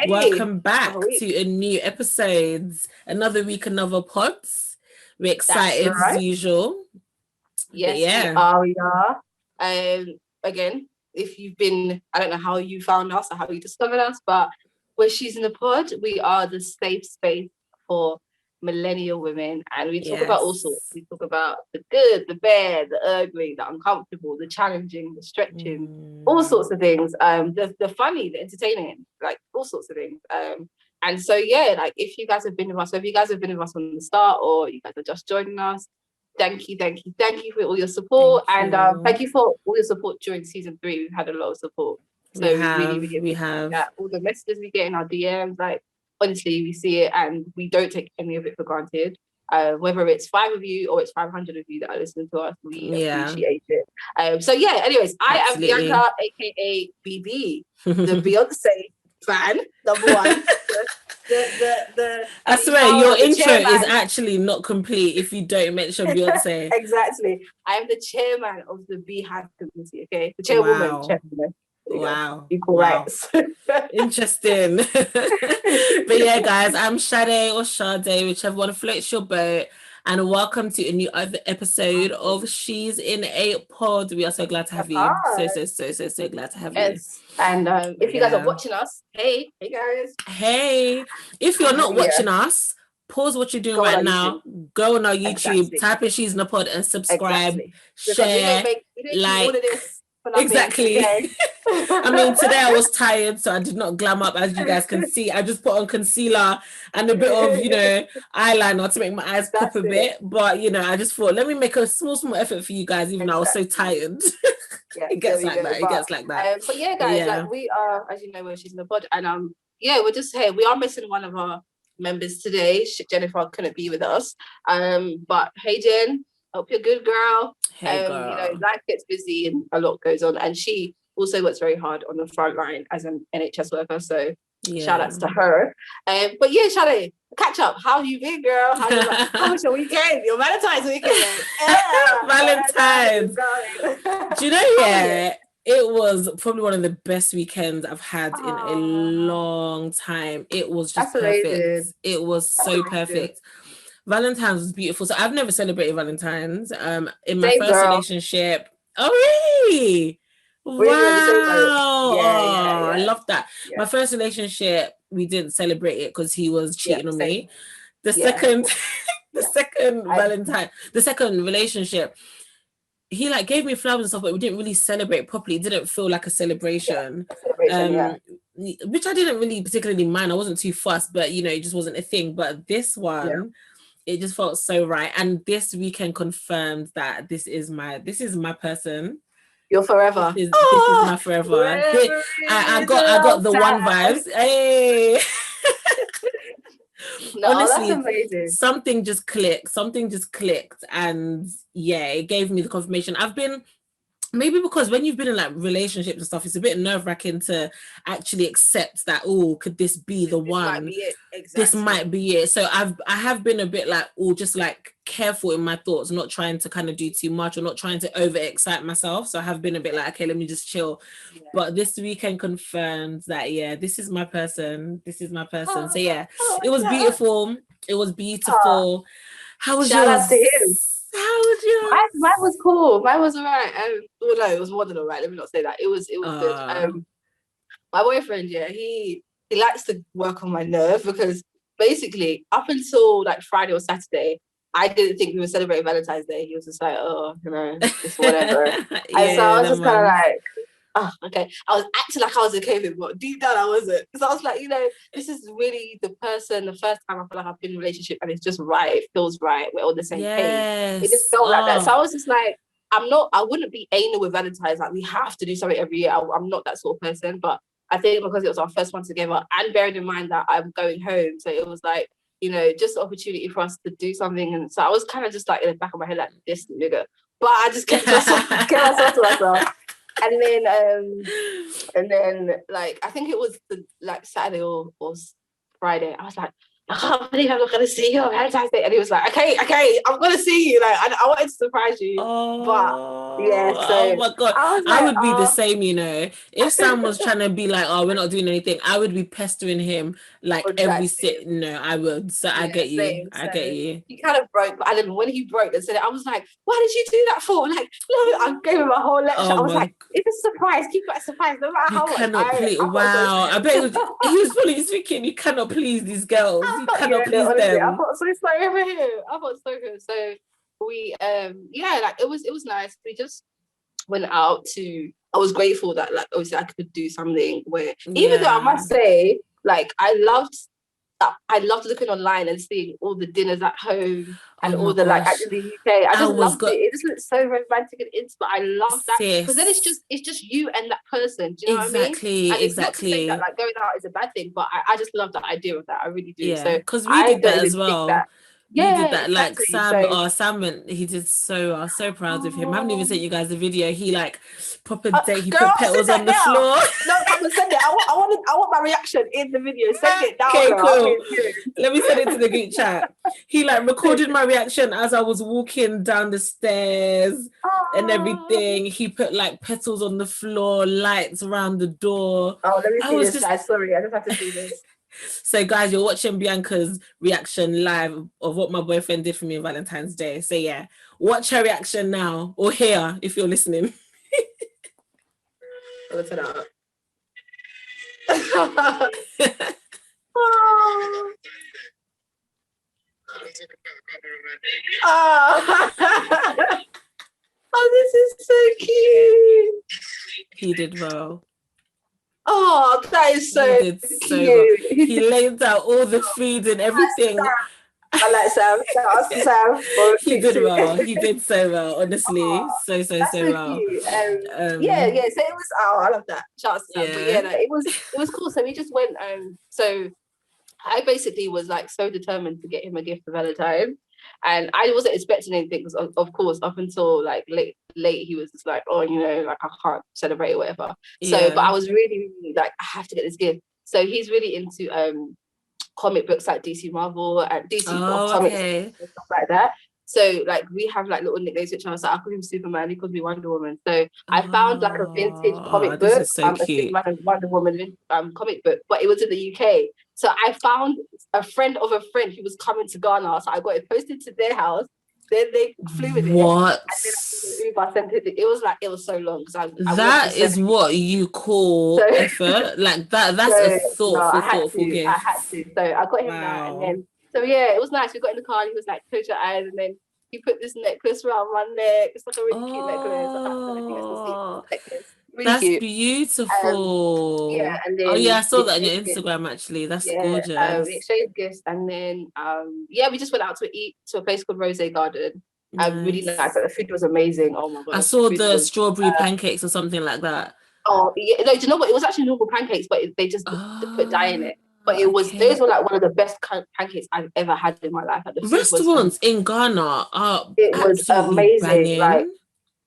Welcome back another week. to a new episode. Another week, another pods. We're That's excited as right. usual. Yes, Yeah. we are. Again, if you've been, I don't know how you found us or how you discovered us, but we're She's in the Pod. We are the safe space for millennial women, and we talk about all sorts. We talk about the good, the bad, the ugly, the uncomfortable, the challenging, the stretching, all sorts of things. The funny, the entertaining, like all sorts of things. And so yeah, like if you guys have been with us, so if you guys have been with us from the start, or you guys are just joining us, thank you for all your support. Thank Thank you for all your support during season 3. We've had a lot of support. So we really have that. All the messages we get in our DMs, like honestly, we see it and we don't take any of it for granted. Whether it's 5 of you or it's 500 of you that are listening to us, we appreciate it. So yeah, anyways, I am Bianca, aka BB, the Beyonce fan, number one. I swear your intro is actually not complete if you don't mention Beyonce. Exactly. I am the chairman of the Beehive committee, okay? The chairwoman. Wow. Equal rights. Interesting. But yeah, guys, I'm Sadé or Sade, whichever one floats your boat. And welcome to a new episode of She's in a Pod. We are so glad to have you. So glad to have you. And if you guys are watching us, hey guys. Hey, if you're not watching us, pause what you're doing right now. Go on our YouTube, type in She's in a Pod and subscribe, share, like. Exactly. Okay. I mean, today I was tired, so I did not glam up, as you guys can see. I just put on concealer and a bit of, eyeliner to make my eyes pop a bit. But, I just thought, let me make a small effort for you guys, even though I was so tired. Yeah, it gets like that. But yeah, guys, like we are, as you know, we're She's in the Pod. And we're just here. We are missing one of our members today. Jennifer couldn't be with us. But hey, Jen. Hope you're good, girl. Hey, girl. Life gets busy and a lot goes on. And she also works very hard on the front line as an NHS worker. So shout outs to her. But yeah, Shade, catch up. How you been, girl? How was your weekend? Your Valentine's weekend. Valentine's. Do you know, it was probably one of the best weekends I've had in a long time. It was just perfect. Amazing. It was so perfect. Valentine's was beautiful. So I've never celebrated Valentine's. In my first relationship. Oh, really? Wow. I love that. Yeah. My first relationship, we didn't celebrate it because he was cheating on me. The second second relationship, he gave me flowers and stuff, but we didn't really celebrate properly. It didn't feel like a celebration. Which I didn't really particularly mind. I wasn't too fussed, but it just wasn't a thing. But this one, it just felt so right. And this weekend confirmed that this is my person. You're forever. This is my forever. I got the one vibes. Hey. No, honestly, that's amazing. Something just clicked, and it gave me the confirmation. I've been, maybe because when you've been in relationships and stuff, it's a bit nerve-wracking to actually accept that, could this be the one? Might be it. Exactly. This might be it. So I have been a bit just careful in my thoughts, not trying to kind of do too much or not trying to overexcite myself. So I have been a bit okay, let me just chill. Yeah. But this weekend confirmed that, this is my person. So it was beautiful. It was beautiful. How was yours? Shout out to him. How was yours? Mine was cool. Mine was alright. No, it was more than alright. Let me not say that. It was good. My boyfriend, he likes to work on my nerve because basically up until Friday or Saturday, I didn't think we were celebrating Valentine's Day. He was just just whatever. And so I was just kind of okay. I was acting like I was okay with it, but deep down I wasn't. Because I was this is really the first time I feel like I've been in a relationship and it's just right. It feels right. We're on the same page. It just felt like that. So I was just I wouldn't be anal with Valentine's. We have to do something every year. I'm not that sort of person, but I think because it was our first one together and bearing in mind that I'm going home. So it was just an opportunity for us to do something. And so I was kind of just in the back of my head, this nigga. But I just kept myself to myself. And then I think it was the Saturday or Friday. I was I can't believe I'm not going to see you on Valentine's Day. And he was like, okay, I'm going to see you. Like, I wanted to surprise you. But yeah, so oh my God. I would be the same, you know. If Sam was trying to be like, oh, we're not doing anything, I would be pestering him like every no, I would. So I get you. I get you. He kind of broke, and then when he broke and said it, I was like, why did you do that for? Like, no, I gave him a whole lecture. I was like, it's a surprise, keep it a surprise, no matter how much. Wow. I bet he was probably thinking, you cannot please these girls. You cannot please them. I thought so sorry over here. I thought so good. So we like it was nice. We just went out to, I was grateful that like obviously I could do something where even though I must say, like I loved looking online and seeing all the dinners at home and all the like in the UK. I just loved it. It just looked so romantic and intimate. I love that because then it's just you and that person. Do you know what I mean? And it's not to say that like going out is a bad thing, but I just love the idea of that. I really do. Yeah, so because we did that as well. Yeah, we did that. Exactly. Like Sam went, he did so. I was so proud of him. I haven't even sent you guys the video. He like proper day. He put petals on the floor. No, come and send it. I want my reaction in the video. Send it down. Okay, cool. Let me send it to the group chat. He like recorded my reaction as I was walking down the stairs and everything. He put like petals on the floor, lights around the door. Oh, let me see this, guys. Sorry, I just have to see this. So guys, you're watching Bianca's reaction live of what my boyfriend did for me on Valentine's Day. So yeah, watch her reaction now, or here if you're listening. I'll turn it up. Oh, this is so cute. He did well. Oh, that is so cute. Well. He laid out all the food and everything. I like Sam. Sam. He did well. He did so well. Honestly, so well. Cute. Yeah. So it was. Oh, I love that. Shout out to Sam. Yeah. But yeah, it was cool. So we just went. So I basically was like so determined to get him a gift for Valentine's. And I wasn't expecting anything because, of course, up until like late, he was just like, oh, you know, like I can't celebrate or whatever. Yeah. So, but I was really like, I have to get this gift. So he's really into comic books like DC Marvel and DC comics and stuff like that. So like we have like little nicknames which I was like, I call him Superman, he calls me Wonder Woman. So I found like a vintage comic book, so cute. A Superman and Wonder Woman comic book, but it was in the UK. So I found a friend of a friend who was coming to Ghana. So I got it posted to their house. Then they flew with it. What? And then I sent it. It was so long because that is what you call effort. Like that. That's a thoughtful gift. I had to. So I got him that, and then it was nice. We got in the car and he was like, close your eyes, and then he put this necklace around my neck. It's like a really cute necklace. Really that's cute. Beautiful. And then I saw that on your Instagram actually. That's gorgeous. We exchanged gifts, and then we just went out to eat to a place called Rose Garden. Really nice. The food was amazing. Oh my god! I saw the strawberry pancakes or something like that. Oh yeah, no, do you know what? It was actually normal pancakes, but they just put dye in it. But it was those were like one of the best pancakes I've ever had in my life. Restaurants in Ghana are amazing. Banging. Like,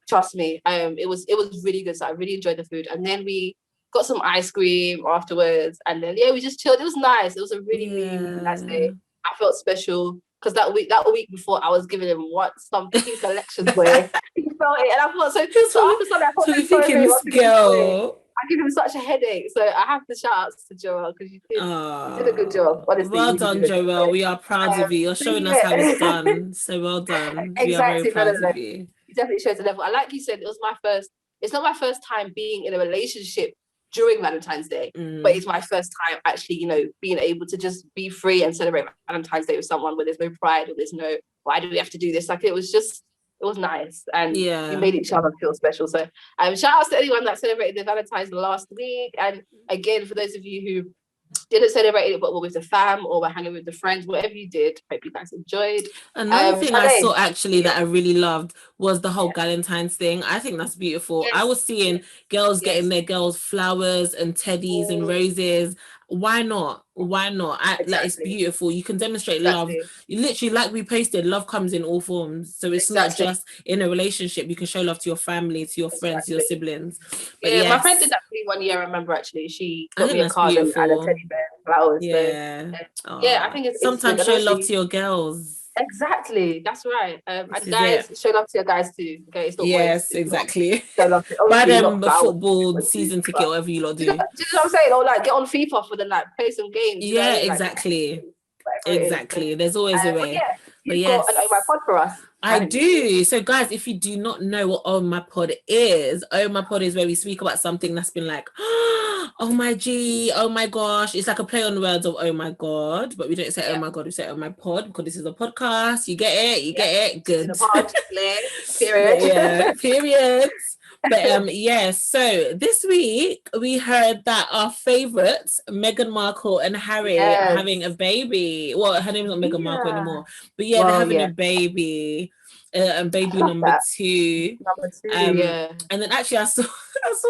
trust me, it was really good. So I really enjoyed the food, and then we got some ice cream afterwards, and then we just chilled. It was nice. It was a really nice day. I felt special because that week before I was giving him some pink collections where he felt it, and I thought after Sunday I thought this girl. I give him such a headache, so I have to shout out to Joel because you did a good job. Honestly, well done, Joel. We are proud of you. You're showing us how it's done. So well done. Exactly. We are very proud of you. It definitely shows the level. And like you said, it's not my first time being in a relationship during Valentine's Day, but it's my first time actually, being able to just be free and celebrate Valentine's Day with someone where there's no pride or there's no, why do we have to do this? Like it was nice, and we made each other feel special. So shout out to anyone that celebrated their Valentine's last week, and again for those of you who didn't celebrate it but were with the fam or were hanging with the friends, whatever you did, hope you guys enjoyed. Another thing I saw actually that I really loved was the whole Galentine's thing. I think that's beautiful. I was seeing girls getting their girls flowers and teddies and roses. Why not? Why not? Like, it's beautiful. You can demonstrate love. You literally, like we posted, love comes in all forms. So it's not just in a relationship. You can show love to your family, to your friends, to your siblings. But my friend did that for me one year. I remember, actually, she got me a card and a teddy bear and flowers. Yeah. So, I think it's sometimes show love to your girls. Exactly, that's right. And guys, show love to your guys too. Okay, it's not exactly. Show love to, buy them the football season ticket, whatever you lot do. Do you know what I'm saying? Or like get on FIFA for the night, play some games. Yeah, exactly. Exactly. There's always a way. But yes, you've got an Oh My Pod for us. I do. So guys, if you do not know what Oh My Pod is where we speak about something that's been like, oh my G, oh my gosh. It's like a play on words of oh my God, but we don't say oh my God, we say oh my pod, because this is a podcast. You get it? You get it? Good. Period. Period. But so this week we heard that our favorites, Meghan Markle and Harry, are having a baby. Well, her name's not Meghan Markle anymore, but they're having a baby, and baby number two. And then actually I saw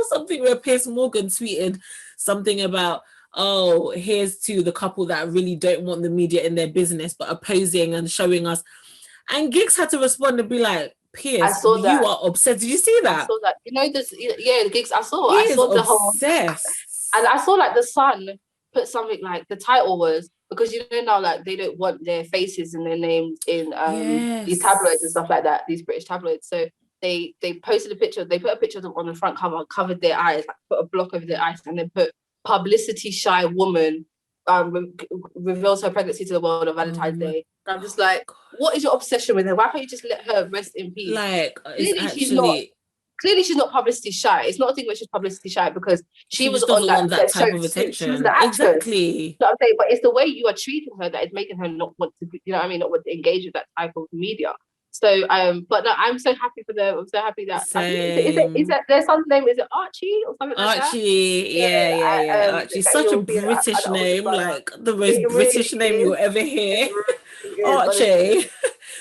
something where Piers Morgan tweeted something about, oh, here's to the couple that really don't want the media in their business but are posing and showing us. And Giggs had to respond and be like, Piers, you are obsessed. Did you see that? I saw that. You know this? Yeah, the Giggs. I saw the obsessed. And I saw like the Sun put something like, the title was, because you know now, like, they don't want their faces and their names in these tabloids and stuff like that, these British tabloids. So they posted a picture. They put a picture of them on the front cover, covered their eyes, like put a block over their eyes, and then put publicity shy woman reveals her pregnancy to the world on Valentine's Day. And I'm just like, what is your obsession with her? Why can't you just let her rest in peace? Like, clearly she's not publicity shy. It's not a thing where she's publicity shy, because she was on that type of attention. She was the actress. Exactly. So I'm saying, but it's the way you are treating her that is making her not want to, you know what I mean, not want to engage with that type of media. So, but no, I'm so happy for them. I'm so happy that is that their son's name? Is it Archie or something like that? Archie, yeah. Archie, such a British name, like the most British name you'll ever hear. Archie.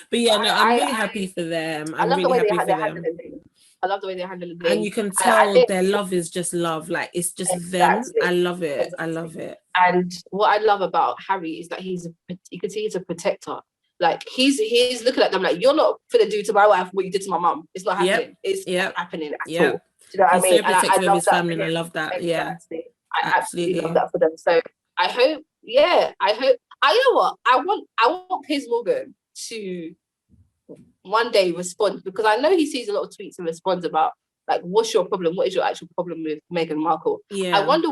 But yeah, no, I'm really happy for them. I'm really happy for them. I love the way they handle it. And you can tell their love is just love. Like, it's just them. I love it. I love it. And what I love about Harry is that you can see he's a protector. Like, he's looking at them like, you're not gonna do to my wife what you did to my mum. It's not happening. It's not happening at all. Do you know what I mean? So protective of his family, and I love that. Exactly. Yeah. I absolutely love that for them. So I hope, you know what? I want Piers Morgan to one day respond, because I know he sees a lot of tweets and responds about, like, what's your problem? What is your actual problem with Meghan Markle? Yeah. I wonder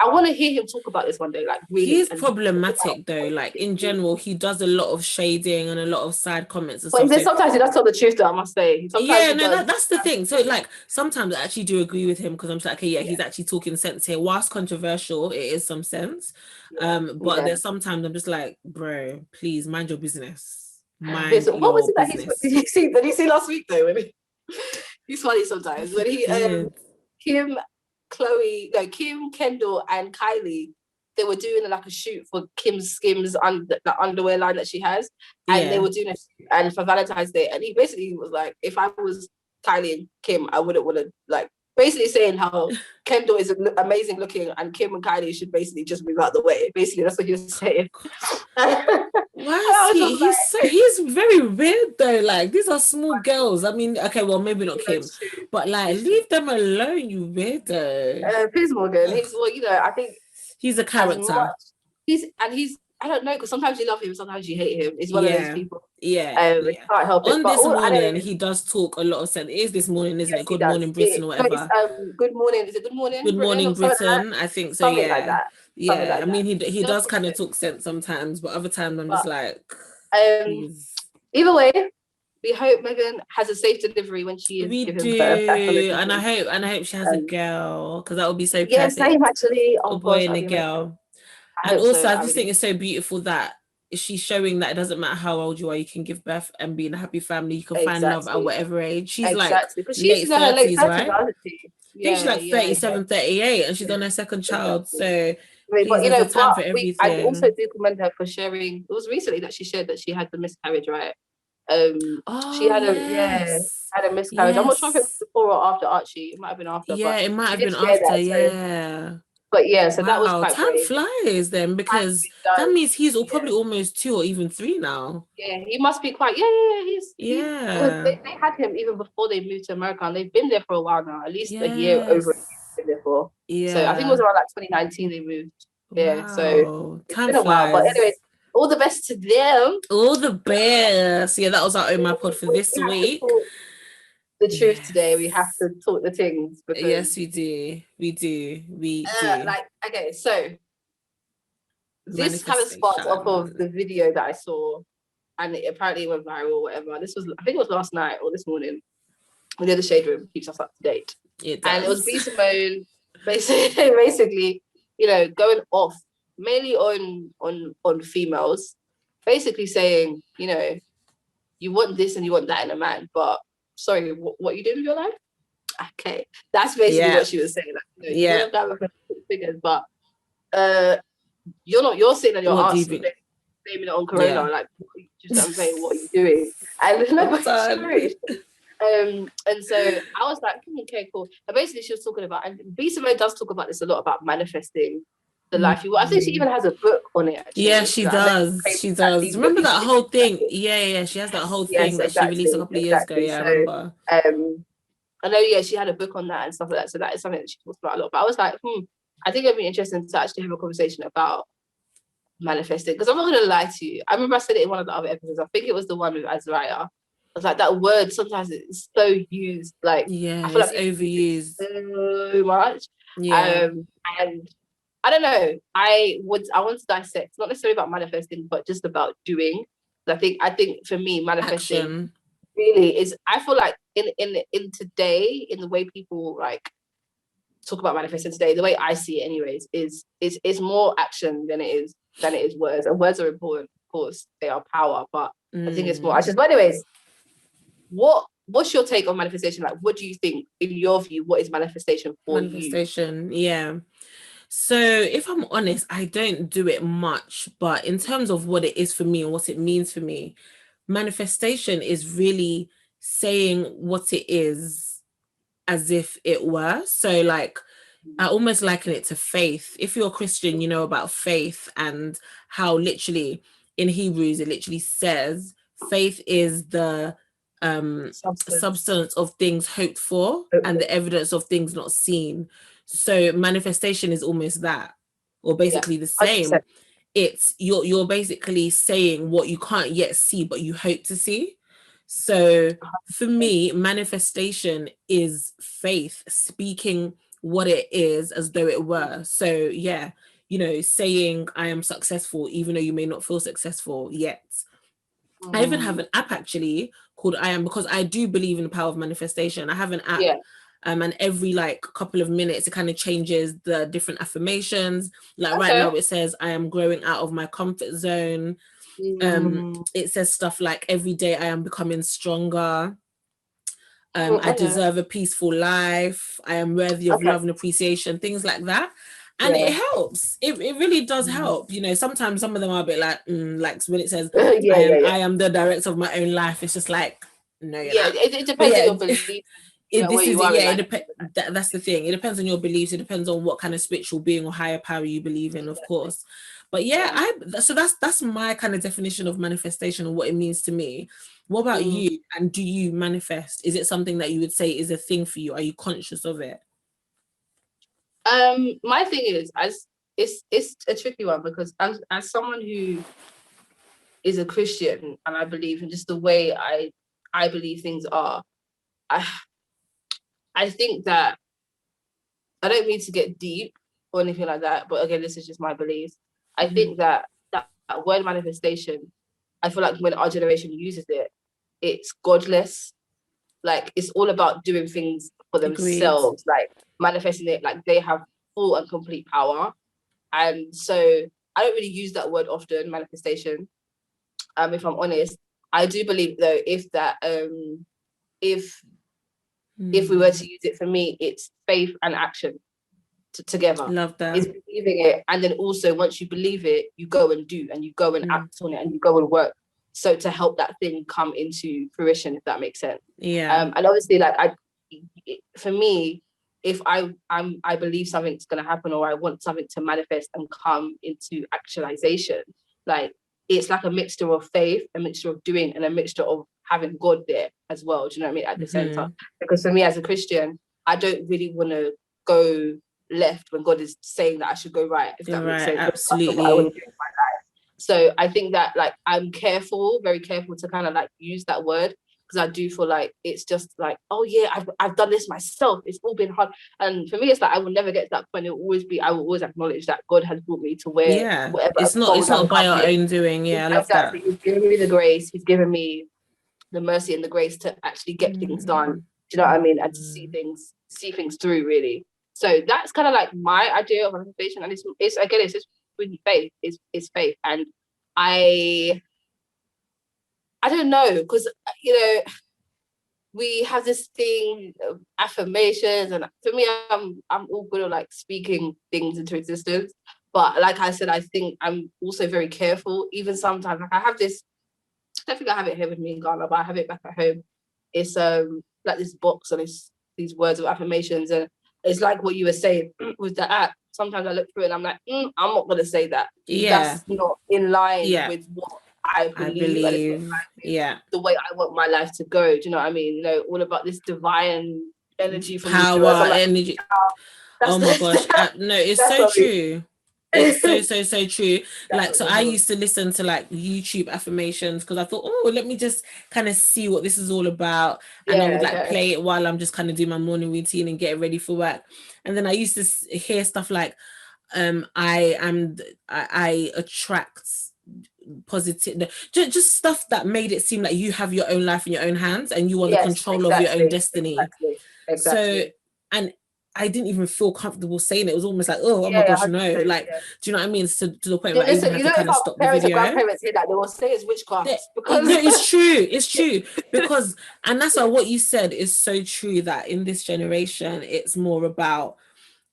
I want to hear him talk about this one day. Like, really, he's problematic though. Like, in general, he does a lot of shading and a lot of side comments and stuff. But sometimes he does tell the truth, though, I must say. That's the thing. So, like, sometimes I actually do agree with him, because I'm just like, okay, he's actually talking sense here. Whilst controversial, it is some sense. But there's sometimes I'm just like, bro, please mind your business. What was it that did you see last week though? When he's funny sometimes. When he Kim, Kendall and Kylie, they were doing like a shoot for Kim's Skims the underwear line that she has, and they were doing a shoot, and for Valentine's Day, and he basically was like, if I was Kylie and Kim, I wouldn't want to, like, basically saying how Kendall is amazing looking and Kim and Kylie should basically just move out the way. Basically, that's what he was saying. Why is he's very weird though. Like, these are small girls. I mean, okay, well, maybe not Kim, but like, leave them alone, you weirdo. Piers Morgan, I think he's a character. He's I don't know, because sometimes you love him, sometimes you hate him. He's one of those people. Can't help it. On This Morning, he does talk a lot of sense. It is This Morning, isn't it? Good Morning Britain or whatever. Good Morning. Is it Good Morning? Good Morning Britain. I think so. Something like that. Yeah. I mean, he does kind of talk sense sometimes, but other times I'm just like. Either way, we hope Meghan has a safe delivery when she is giving birth. And I hope she has a girl, because that would be so perfect. Yeah, same actually. A boy and a girl. And also, I just think it's so beautiful that she's showing that it doesn't matter how old you are, you can give birth and be in a happy family. You can find love at whatever age. She's like late 30s, right? I think she's like 37, 38, and she's on her second child. So, but time for everything. I also do commend her for sharing. It was recently that she shared that she had the miscarriage, right? She had yes. had a miscarriage. I'm not sure if it was Yes. before or after Archie. It might have been after, Yeah, but it might she have did been share after. that. So, Yeah. but yeah, so that was Wow, quite time brave. flies then, because that means he's probably almost 2 or even 3 now. Yeah, he must be quite. He's Yeah. they had him even before they moved to America, and they've been there for a while now, at least a year over. Yes. Been there for. So I think it Yeah. was around like 2019 they moved. Yeah, so Wow. it's Time been a while. But flies. anyways, all the best to them. All the best. Yeah, that was our own my pod for this We have to week. talk the truth today. We have Yes. to talk the things because Yes, we do. We do. We do. like okay, so this kind of sparked off of the Manifestation. video that I saw, and it apparently went viral or whatever. This was, I think it was last night or this morning. We did the shade room, keeps us up to date. It And it was does. B Simone basically, you know, going off mainly on females, basically saying, you know, you want this and you want that in a man, but sorry, what you doing with your life? Okay, that's basically what she was saying. Like, you know, you want to grab with figures, but you're sitting on your ass blaming it on Corona. Like, just I'm saying, what are you doing? And no, and so I was like, okay, cool. And basically, she was talking about, and B Simone does talk about this a lot, about manifesting the life you want. I think she even has a book on it. Actually. Yeah, she does. She does. Remember that whole thing? Yeah. She has that whole thing that she released a couple of years ago. Yeah, I remember. I know. She had a book on that and stuff like that. So that is something that she talks about a lot. But I was like, I think it'd be interesting to actually have a conversation about manifesting, because I'm not gonna lie to you. I remember I said it in one of the other episodes. I think it was the one with Azariah. I was like, that word sometimes it's so used, like I feel it's like overused so much. and I don't know. I want to dissect, not necessarily about manifesting, but just about doing. I think for me, manifesting action really is. I feel like in today, in the way people like talk about manifesting today, the way I see it, anyways, is more action than it is words. And words are important, of course, they are power, but I think it's more action. But anyways, what's your take on manifestation? Like, what do you think, in your view, what is manifestation for you? Manifestation, yeah. So if I'm honest, I don't do it much, but in terms of what it is for me and what it means for me, manifestation is really saying what it is as if it were. So like, I almost liken it to faith. If you're a Christian, you know about faith and how literally in Hebrews, it literally says faith is the substance of things hoped for and the evidence of things not seen. So manifestation is almost that, or basically the same. 100%. It's you're basically saying what you can't yet see, but you hope to see. So for me, manifestation is faith speaking what it is as though it were. So yeah, you know, saying I am successful even though you may not feel successful yet. I even have an app actually called I Am, because I do believe in the power of manifestation. I have an app and every like couple of minutes it kind of changes the different affirmations. Like right now it says I am growing out of my comfort zone. It says stuff like every day I am becoming stronger. I deserve a peaceful life. I am worthy of love and appreciation, things like that. And it helps. It really does help. You know, sometimes some of them are a bit like when it says I am the director of my own life. It's just like, no, you're not. It depends on your beliefs. That's the thing. It depends on your beliefs. It depends on what kind of spiritual being or higher power you believe in, of course. But so that's my kind of definition of manifestation and what it means to me. What about you? And do you manifest? Is it something that you would say is a thing for you? Are you conscious of it? My thing is, it's a tricky one, because as someone who is a Christian, and I believe in just the way I believe things are, I think that, I don't mean to get deep or anything like that, but again, this is just my beliefs. I think that word manifestation, I feel like when our generation uses it, it's godless. Like, it's all about doing things for themselves, like manifesting it, like they have full and complete power. And so I don't really use that word often, manifestation. If I'm honest, I do believe though, if we were to use it, for me, it's faith and action together. Love that. It's believing it, and then also once you believe it, you go and do, and you go and act on it, and you go and work so to help that thing come into fruition, if that makes sense. Yeah. And obviously, like, for me, if I believe something's going to happen, or I want something to manifest and come into actualization, like, it's like a mixture of faith, a mixture of doing, and a mixture of having God there as well. Do you know what I mean? At the center. Because for me as a Christian, I don't really want to go left when God is saying that I should go right, if that makes sense. Absolutely. What I want to do in my life. So I think that, like, I'm very careful to kind of like use that word, because I do feel like it's just like, oh yeah, I've done this myself. It's all been hard. And for me, it's like, I will never get to that point. I will always acknowledge that God has brought me to whatever. It's not by our own doing. Yeah, I love that. He's given me the grace. He's given me the mercy and the grace to actually get things done. Do you know what I mean? And to see things through, really. So that's kind of like my idea of manifestation. And it's again, it's just really faith. It's faith. And I don't know, because, you know, we have this thing of affirmations, and for me, I'm all good at like speaking things into existence. But like I said, I think I'm also very careful. Even sometimes, like, I have this, I don't think I have it here with me in Ghana, but I have it back at home. It's like this box, and it's these words of affirmations, and it's like what you were saying with the app. Sometimes I look through it and I'm like, I'm not gonna say that. That's not in line with what I believe. And it's not like the way I want my life to go. Do you know what I mean? You know, all about this divine energy from power, like, energy. Oh my gosh. No, it's so true. It's so true. Like, so I used to listen to like YouTube affirmations, because I thought, oh, let me just kind of see what this is all about. And I would like play it while I'm just kind of doing my morning routine and get ready for work. And then I used to hear stuff like, I attract positive, just stuff that made it seem like you have your own life in your own hands and you are the control of your own destiny. Exactly. So, and I didn't even feel comfortable saying it. It was almost like, oh my gosh, no. Like, do you know what I mean? So, to the point where I even had to kind of stop the video. If our grandparents hear that, they will say it's witchcraft. Because no, it's true. It's true. Because, and that's why what you said is so true, that in this generation, it's more about,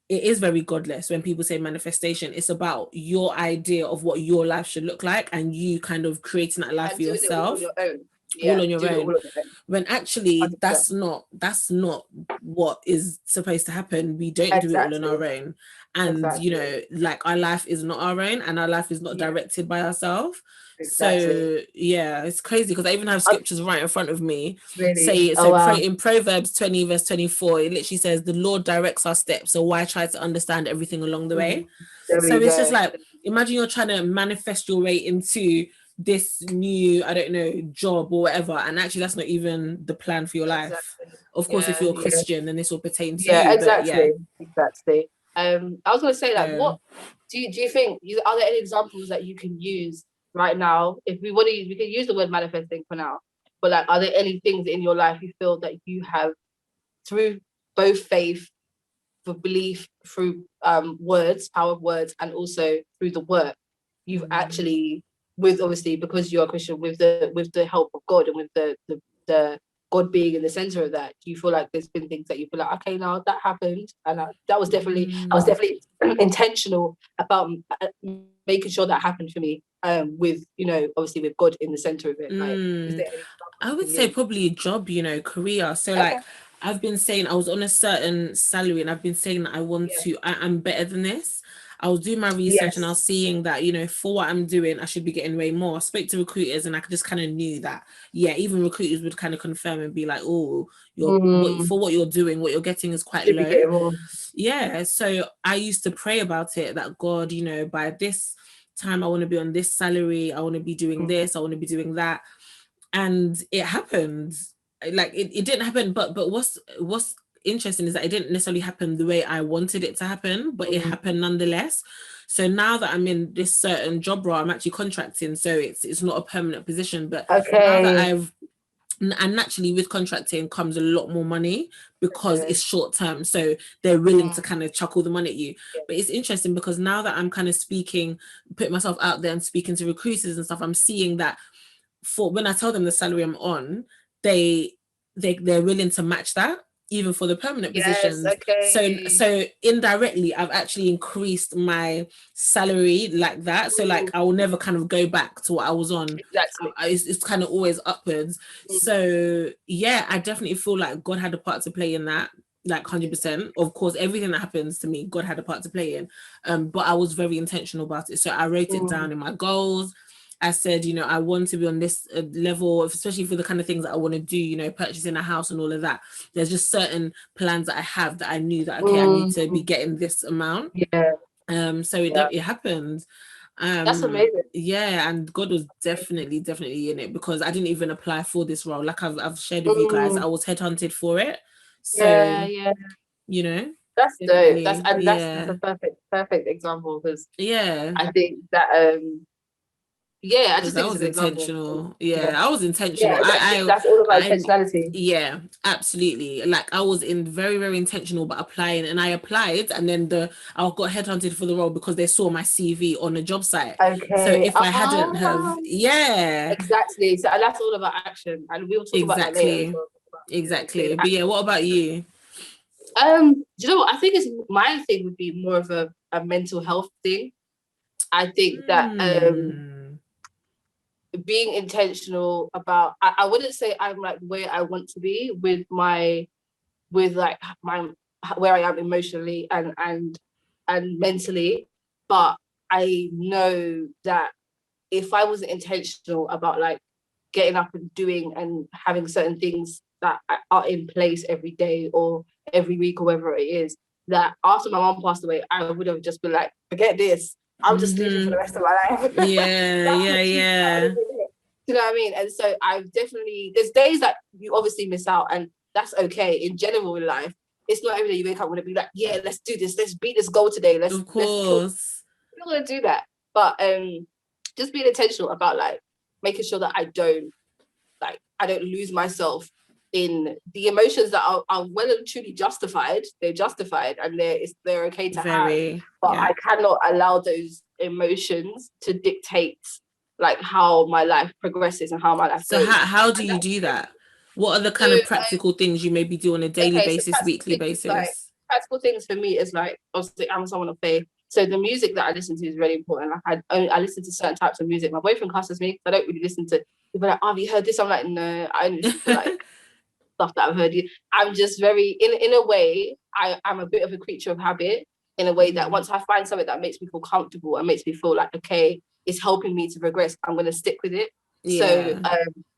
it is very godless when people say manifestation. It's about your idea of what your life should look like, and you kind of creating that life for yourself. All on your own. When actually 100%. that's not what is supposed to happen. We don't do it all on our own. And you know, like, our life is not our own, and our life is not directed by ourselves. So yeah, it's crazy, because I even have scriptures right in front of me. Say in Proverbs 20 verse 24, it literally says, the Lord directs our steps, so why try to understand everything along the way? So it's just like, imagine you're trying to manifest your way into this new, I don't know, job or whatever, and actually that's not even the plan for your life. Of course, if you're a Christian, then this will pertain to you. Exactly. I was going to say, like, what do you think, are there any examples that you can use right now? If we want to use, we can use the word manifesting for now, but like, are there any things in your life you feel that you have, through both faith, for belief, through words, power of words, and also through the work, you've actually, with, obviously, because you're a Christian, with the help of God, and with the God being in the center of that, do you feel like there's been things that you feel like, okay, now that happened, and that was definitely, I was definitely intentional about making sure that happened for me, with, you know, obviously with God in the center of it. Like, is there any, I would say probably a job, you know, career. So like, I've been saying I was on a certain salary, and I've been saying that I want to, I'm better than this. I was doing my research and I was seeing that, you know, for what I'm doing, I should be getting way more. I spoke to recruiters, and I just kind of knew that, even recruiters would kind of confirm and be like, oh, for what you're doing, what you're getting is quite low. Yeah. So I used to pray about it, that God, you know, by this time, I want to be on this salary. I want to be doing this. I want to be doing that. And it happened. Like, it didn't happen, but what's interesting is that it didn't necessarily happen the way I wanted it to happen, but it happened nonetheless. So now that I'm in this certain job role, I'm actually contracting, so it's not a permanent position, but now that and naturally with contracting comes a lot more money, because it's short term, so they're willing to kind of chuck all the money at you. But it's interesting, because now that I'm kind of putting myself out there and speaking to recruiters and stuff, I'm seeing that for when I tell them the salary I'm on, they're willing to match that. even for the permanent positions. So indirectly, I've actually increased my salary like that. So like I will never kind of go back to what I was on. Exactly. It's kind of always upwards. So yeah, I definitely feel like God had a part to play in that. Like 100%. Of course, everything that happens to me, God had a part to play in. But I was very intentional about it. So I wrote it down in my goals. I said, you know, I want to be on this level, especially for the kind of things that I want to do, you know, purchasing a house and all of that. There's just certain plans that I have that I knew that, okay, I need to be getting this amount. So it happened. That's amazing. Yeah, and God was definitely in it, because I didn't even apply for this role. Like I've shared with you guys, I was headhunted for it. So you know, that's dope. That's a perfect example, because I think that I just think I was intentional. I was intentional. That's all about intentionality. Yeah, absolutely. Like I was very, very intentional about applying, and I applied, and then I got headhunted for the role because they saw my CV on a job site. Okay. So if I hadn't have, exactly. So that's all about action, and we'll talk about that later. Exactly. But yeah, what about you? Do you know what? I think my thing would be more of a mental health thing. I think that being intentional about, I wouldn't say I'm like where I want to be with my where I am emotionally and mentally, but I know that if I wasn't intentional about like getting up and doing and having certain things that are in place every day or every week or whatever it is, that after my mom passed away, I would have just been like, forget this, I'm just sleeping for the rest of my life. Yeah. You know what I mean? And so I've definitely, there's days that you obviously miss out, and that's okay. In general in life, it's not every day you wake up and want to be like, yeah, let's do this, let's beat this goal today, let's kill. I'm not gonna do that. But just being intentional about like making sure that I don't lose myself in the emotions that are well and truly justified. They're justified and they're okay to have. But I cannot allow those emotions to dictate like how my life progresses and how my life goes. So how do you do that? What are the kind of practical things you maybe do on a daily basis, weekly basis? Like, practical things for me is like, obviously I'm someone of faith. So the music that I listen to is really important. Like I listen to certain types of music. My boyfriend cusses me, I don't really listen to people like, oh, have you heard this? I'm like, no, I only listen to like stuff that I've heard. I'm just very, in a way, I'm a bit of a creature of habit, in a way that once I find something that makes me feel comfortable and makes me feel like, okay, it's helping me to progress, I'm going to stick with it. So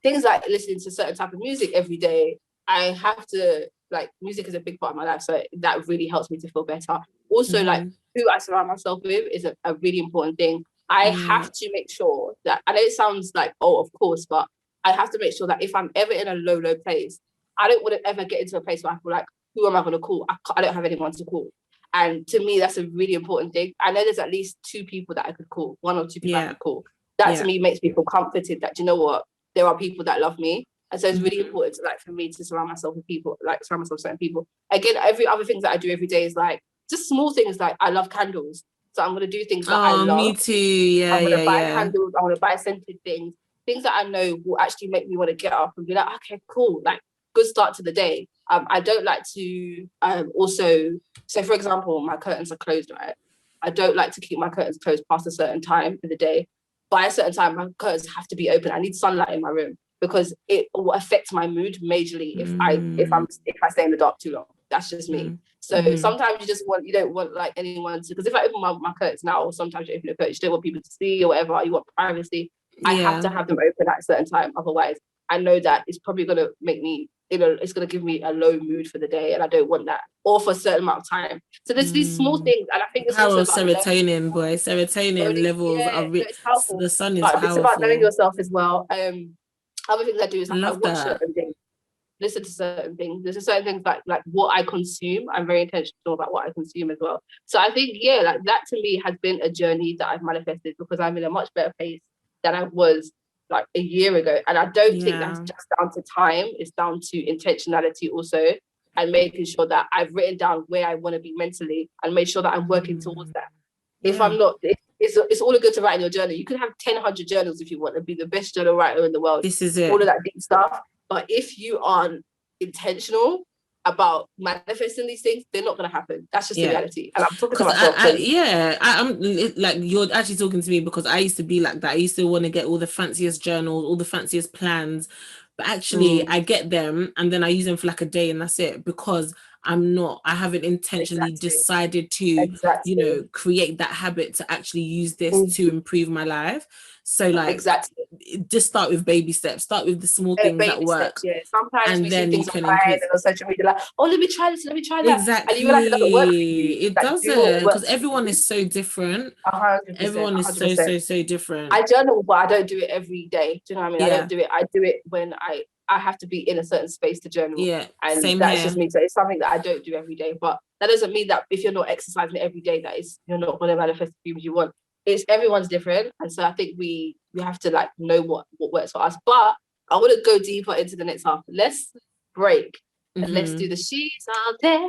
things like listening to certain type of music every day, I have to, like, music is a big part of my life, so that really helps me to feel better. Also, like, who I surround myself with is a really important thing. I have to make sure that, I know it sounds like, oh, of course, but I have to make sure that if I'm ever in a low place, I don't want to ever get into a place where I feel like, who am I going to call? I don't have anyone to call. And to me, that's a really important thing. I know there's at least 2 people that I could call, 1 or 2 people I could call. That to me makes me feel comforted that, you know what, there are people that love me. And so it's really important to, like, for me to surround myself with people, like surround myself with certain people. Again, every other things that I do every day is like just small things, like I love candles. So I'm going to do things that I love. Me too. Yeah, I'm going to buy candles. I'm going to buy scented things that I know will actually make me want to get up and be like, okay, cool. Like, good start to the day. I don't like to also, so for example, my curtains are closed, right? I don't like to keep my curtains closed past a certain time in the day. By a certain time, my curtains have to be open. I need sunlight in my room because it will affect my mood majorly if I stay in the dark too long. That's just me. So sometimes you don't want like anyone to, because if I open my curtains now, or sometimes you open the curtains, you don't want people to see or whatever, you want privacy. I have to have them open at a certain time. Otherwise, I know that it's probably going to make me, it's going to give me a low mood for the day, and I don't want that, or for a certain amount of time. So there's these small things, and I think it's power of serotonin, boy. Serotonin levels are it's powerful. The sun is powerful. It's about knowing yourself as well. Other things I do is like I watch certain things, listen to certain things. There's certain things like what I consume. I'm very intentional about what I consume as well. So I think, like that to me has been a journey that I've manifested, because I'm in a much better place than I was like a year ago. And I don't think that's just down to time. It's down to intentionality also, and making sure that I've written down where I want to be mentally and make sure that I'm working towards that. If I'm not, it's all good to write in your journal. You can have 1,000 journals if you want to be the best journal writer in the world. This is it. All of that deep stuff. But if you aren't intentional, about manifesting these things, they're not going to happen. That's just the reality. And I'm talking to myself. I'm like, you're actually talking to me, because I used to be like that. I used to want to get all the fanciest journals, all the fanciest plans, but actually I get them and then I use them for like a day and that's it, because I haven't intentionally decided to, create that habit to actually use this to improve my life. So like, just start with baby steps. Start with the small things that work. Sometimes we see things online and on social media, like, oh, let me try this, let me try that. Exactly. And you realize it doesn't work for you. It doesn't, because everyone is so different. 100%. Everyone is 100%. so different. I journal, but I don't do it every day. Do you know what I mean? I don't do it. I do it when I have to be in a certain space to journal. Yeah, and same that's here. just me. So it's something that I don't do every day. But that doesn't mean that if you're not exercising every day, that is, you're not going to manifest the dreams you want. It's everyone's different, and so I think we have to like know what works for us. But I want to go deeper into the next half. Let's break and let's do the she's out there.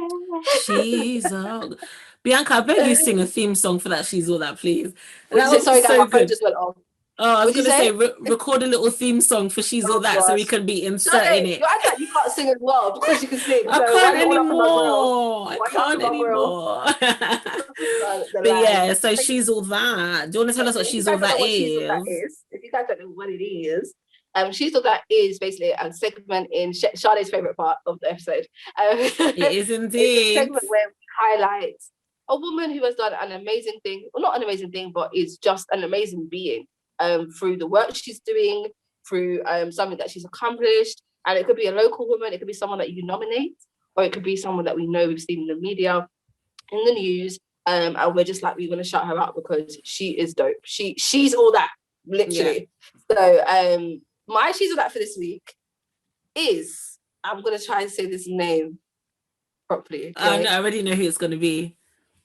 She's out. Bianca, I beg you sing a theme song for that. She's all that, please. Sorry, guys, my phone just went off. Oh, I was going to say, record a little theme song for She's All That, so we can be inserting it. You act like you can't sing as well because you can sing. I can't anymore. But yeah, so She's All That. Do you want to tell us what She's All That is? If you guys don't know what it is, She's All That is basically a segment in Sade's favourite part of the episode. It is indeed. It's a segment where we highlight a woman who has done an amazing thing, well, not an amazing thing, but is just an amazing being. Through the work she's doing, through something that she's accomplished. And it could be a local woman, it could be someone that you nominate, or it could be someone that we know we've seen in the media, in the news, and we're just like, we want to shout her out because she is dope. She's all that, literally. Yeah. So my She's All That for this week is, I'm going to try and say this name properly. No, I already know who it's going to be.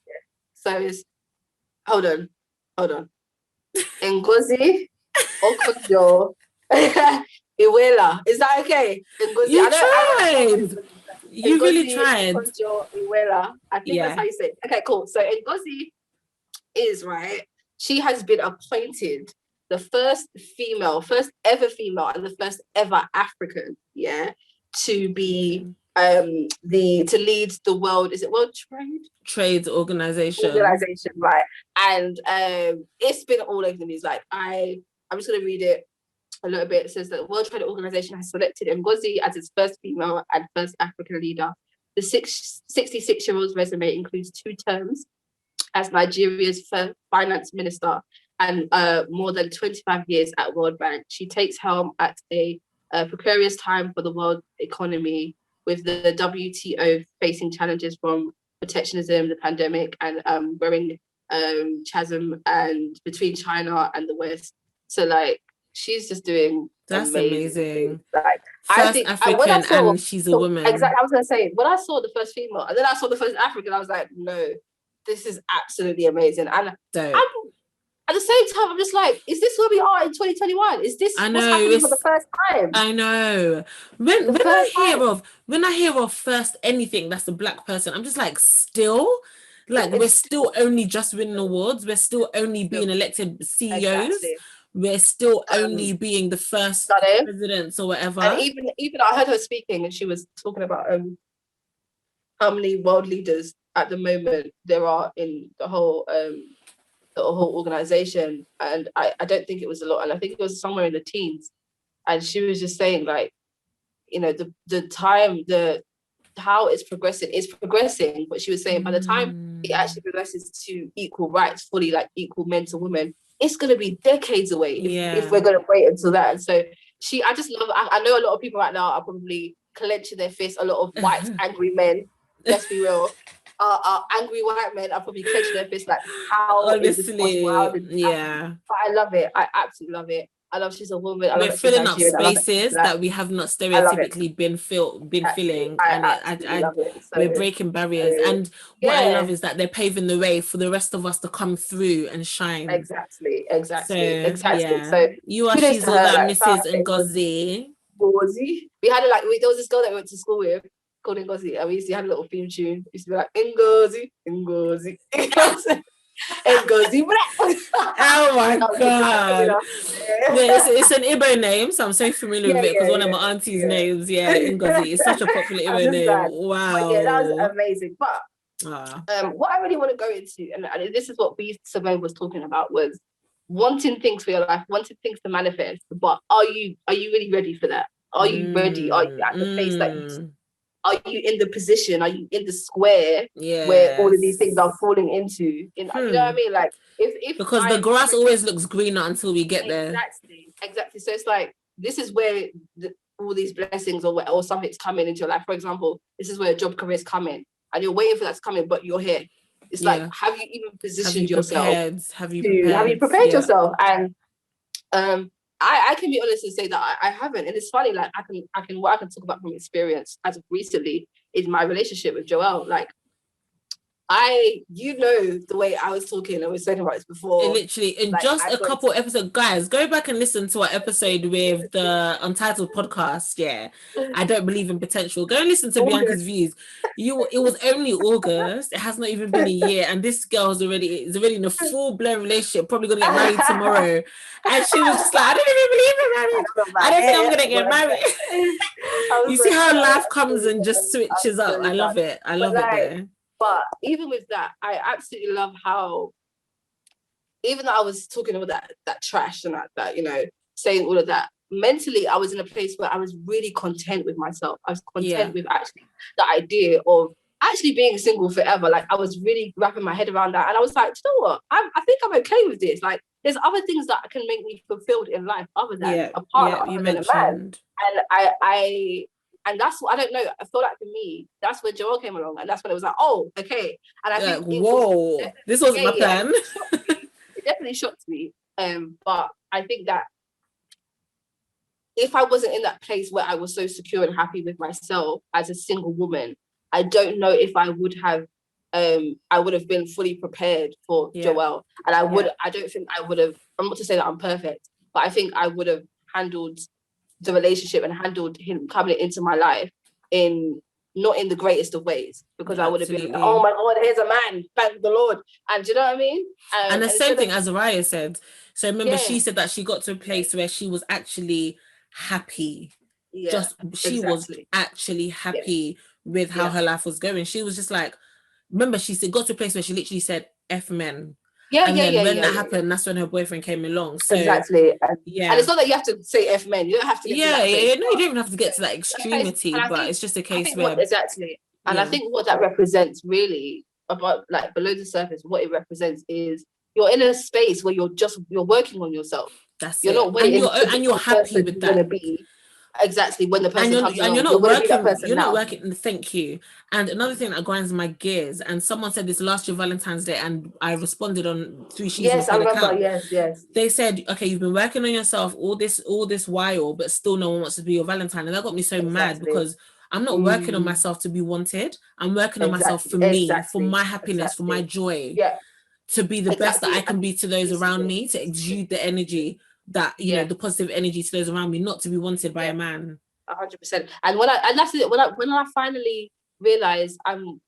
Yeah. So it's, hold on. Ngozi Okonjo-Iweala. Is that okay? Ngozi, you tried. You really tried. Okonjo-Iweala. I think that's how you say it. Okay, cool. So Ngozi is, right, she has been appointed the first ever female and the first ever African, to be to lead the world, is it World Trade Organization, right? And it's been all over the news. Like I'm just gonna read it a little bit. It says that the World Trade Organization has selected Ngozi as its first female and first African leader. The 66-year-old's resume includes 2 terms as Nigeria's first finance minister and more than 25 years at World Bank. She takes helm at a precarious time for the world economy, with the WTO facing challenges from protectionism, the pandemic, and growing chasm and between China and the West. So like, she's just doing amazing. Like, first African, and she's a woman. Exactly. I was gonna say, when I saw the first female and then I saw the first African, I was like, no, this is absolutely amazing. And at the same time, I'm just like, is this where we are in 2021? Is this what's happening for the first time? I know. When I hear of first anything that's a black person, I'm just like, we're still only just winning awards. We're still only being elected CEOs. Exactly. We're still only being the first presidents or whatever. And even I heard her speaking, and she was talking about how many world leaders at the moment there are in the whole organization, and I don't think it was a lot, and I think it was somewhere in the teens. And she was just saying, like, you know, how it's progressing, but she was saying by the time it actually progresses to equal rights fully, like equal men to women, it's going to be decades away if we're going to wait until that. And so I just love, I know a lot of people right now are probably clenching their fists, a lot of white angry men, let's be real, angry white men are probably clenching their fists, like, how is this possible? But I love it. I absolutely love it. I love she's a woman. We're filling up spaces that we have not stereotypically been filling, and we're breaking barriers. And what I love is that they're paving the way for the rest of us to come through and shine. Exactly. Yeah. So you are She's All That, Mrs. Ngozi. We had there was this girl that we went to school with called Ngozi, and we used to have a little theme tune. We used to be like, Ngozi. Ngozi. Oh my God. Yeah, it's an Igbo name, so I'm so familiar with it because one of my auntie's names, Ngozi. It's such a popular Igbo name. Wow. But yeah, that was amazing. But what I really want to go into, and this is what Simone was talking about, was wanting things for your life, wanting things to manifest. But are you really ready for that? Are you ready? Are you at the place that are you in the position? Are you in the square where all of these things are falling into? You know what I mean? Like if because the grass always looks greener until we get there. Exactly. So it's like this is where all these blessings or something's coming into your life. For example, this is where a job career is coming, and you're waiting for that to come in, but you're here. It's like, have you even positioned yourself? Have you prepared yourself? And I can be honest and say that I haven't. And it's funny, like I can talk about from experience as of recently in my relationship with Joelle. Like the way I was talking, and we were talking about this before. Literally, in like, just a couple episodes, guys, go back and listen to our episode with the Untitled podcast. Yeah, I don't believe in potential. Go and listen to Bianca's views. It was only August. It has not even been a year, and this girl is already in a full-blown relationship, probably gonna get married tomorrow. And she was just like, I don't even believe in marriage. I don't think I'm gonna get married. You see how life comes and just switches up. I love it. I love it there. But even with that, I absolutely love how, even though I was talking all that trash and that, saying all of that, mentally, I was in a place where I was really content with myself. I was content with actually the idea of actually being single forever. Like I was really wrapping my head around that. And I was like, you know what? I think I'm okay with this. Like there's other things that can make me fulfilled in life other than a partner, other than a man. And and that's what I don't know. I feel like for me, that's when Joelle came along, and that's when it was like, oh, okay. And I think this wasn't my plan. It definitely shocked me. But I think that if I wasn't in that place where I was so secure and happy with myself as a single woman, I don't know if I would have been fully prepared for Joelle. And I don't think I would have. I'm not to say that I'm perfect, but I think I would have handled the relationship and handled him coming into my life not in the greatest of ways, because I would have been, oh my God, here's a man, thank the Lord. And do you know what I mean? And the same thing as Araya said. So remember, she said that she got to a place where she was actually happy. She was actually happy with how her life was going. She was just like, remember, she said, got to a place where she literally said, F men. When that happened, that's when her boyfriend came along. So exactly. And it's not that you have to say F men. You don't have to. No, you don't even have to get to that extremity. But it's just a case where exactly. And I think what that represents really about, like, below the surface, what it represents is you're in a space where you're working on yourself. You're not waiting, and you're happy with that. Exactly, when the person comes along, you're not working. Thank you. And another thing that grinds my gears, and someone said this last year Valentine's Day, and I responded on 3 She's. Yes, I remember. Yes. They said, okay, you've been working on yourself all this while, but still no one wants to be your Valentine, and that got me so mad, because I'm not working on myself to be wanted. I'm working on myself for me, for my happiness, for my joy, to be the best that I can be to those around me, to exude the energy that the positive energy to those around me, not to be wanted by a man. 100%. And that's it. When I finally realized,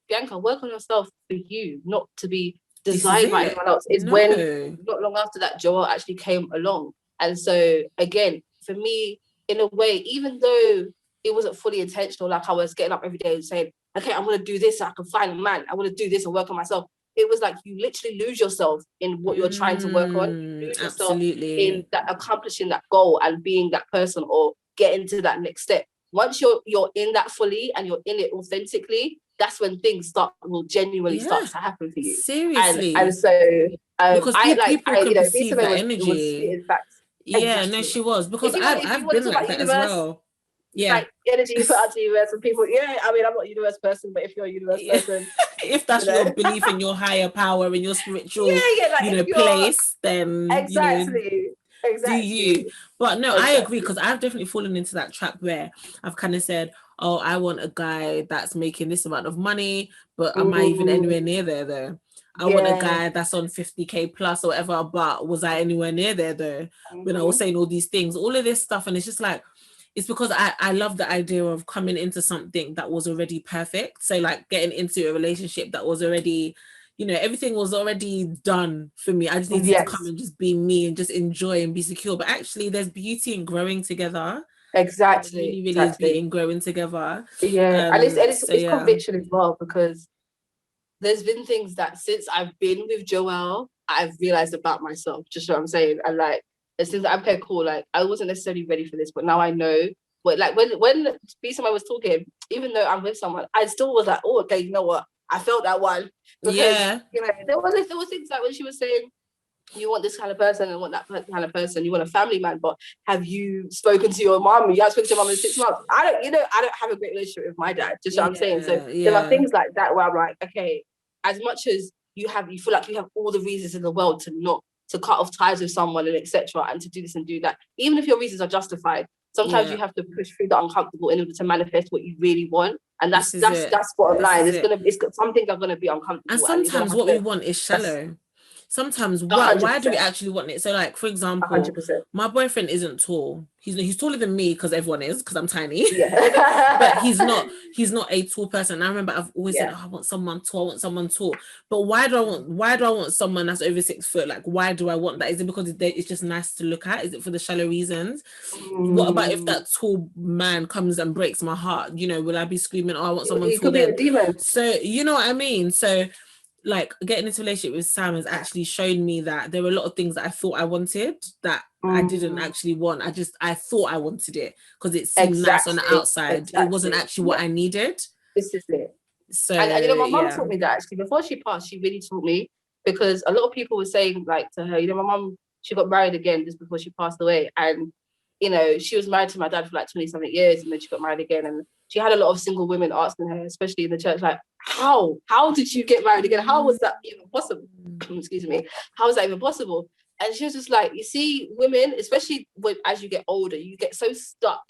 Bianca, work on yourself for you, not to be desired by anyone else. When not long after that, Joelle actually came along. And so again, for me, in a way, even though it wasn't fully intentional, like I was getting up every day and saying, okay, I'm going to do this so I can find a man. I want to do this and work on myself. It was like you literally lose yourself in what you're trying to work on. You lose yourself in that, accomplishing that goal and being that person, or getting to that next step. Once you're in that fully and you're in it authentically, that's when things will genuinely start to happen for you. Seriously. And so because people can perceive that energy. She was, because I've been like that as well. Like energy you put out to the universe, and people, I mean, I'm not a universe person, but if you're a universe person, if that's your belief in your higher power and your spiritual place, then exactly. Do you? But no, I agree, because I've definitely fallen into that trap where I've kind of said, oh, I want a guy that's making this amount of money, but am I even anywhere near there though? I want a guy that's on 50k plus or whatever, but was I anywhere near there though? When I was saying all these things, all of this stuff, and it's just like, it's because I love the idea of coming into something that was already perfect. So like getting into a relationship that was already, everything was already done for me. I just needed to come and just be me and just enjoy and be secure. But actually, there's beauty in growing together. Exactly. There really is beauty in growing together. Yeah, and it's conviction as well, because there's been things that since I've been with Joelle, I've realized about myself. Just what I'm saying, and like there's things that I'm okay, cool. Like I wasn't necessarily ready for this, but now I know. But like when someone was talking, even though I'm with someone, I still was like, oh, okay, you know what? I felt that one because there was things like when she was saying, you want this kind of person and want that kind of person, you want a family man, but have you spoken to your mom? You haven't spoken to your mom in 6 months. I don't have a great relationship with my dad. Just what I'm saying. So there are things like that where I'm like, okay, as much as you feel like you have all the reasons in the world to cut off ties with someone and etc. and to do this and do that, even if your reasons are justified, sometimes you have to push through the uncomfortable in order to manifest what you really want. And that's bottom line. Some things are gonna be uncomfortable. And sometimes what we want is shallow. Sometimes why do we actually want it? So like, for example, 100%. My boyfriend isn't tall. He's taller than me because everyone is, because I'm tiny. But he's not a tall person. I remember I've always said, I want someone tall. But why do I want someone that's over 6 foot? Like, why do I want that? Is it because it's just nice to look at? Is it for the shallow reasons? What about if that tall man comes and breaks my heart? Will I be screaming, oh, I want someone tall then? So you know what I mean? So like getting into a relationship with Sam has actually shown me that there were a lot of things that I thought I wanted that I didn't actually want. I thought I wanted it because it seemed nice on the outside. It wasn't actually what I needed. This is it. So and my mum taught me that actually. Before she passed, she really taught me, because a lot of people were saying like to her, my mum, she got married again just before she passed away, and she was married to my dad for like 20-something years, and then she got married again, and she had a lot of single women asking her, especially in the church, like, how did you get married again? How was that even possible? Excuse me. How was that even possible? And she was just like, you see, women, especially as you get older, you get so stuck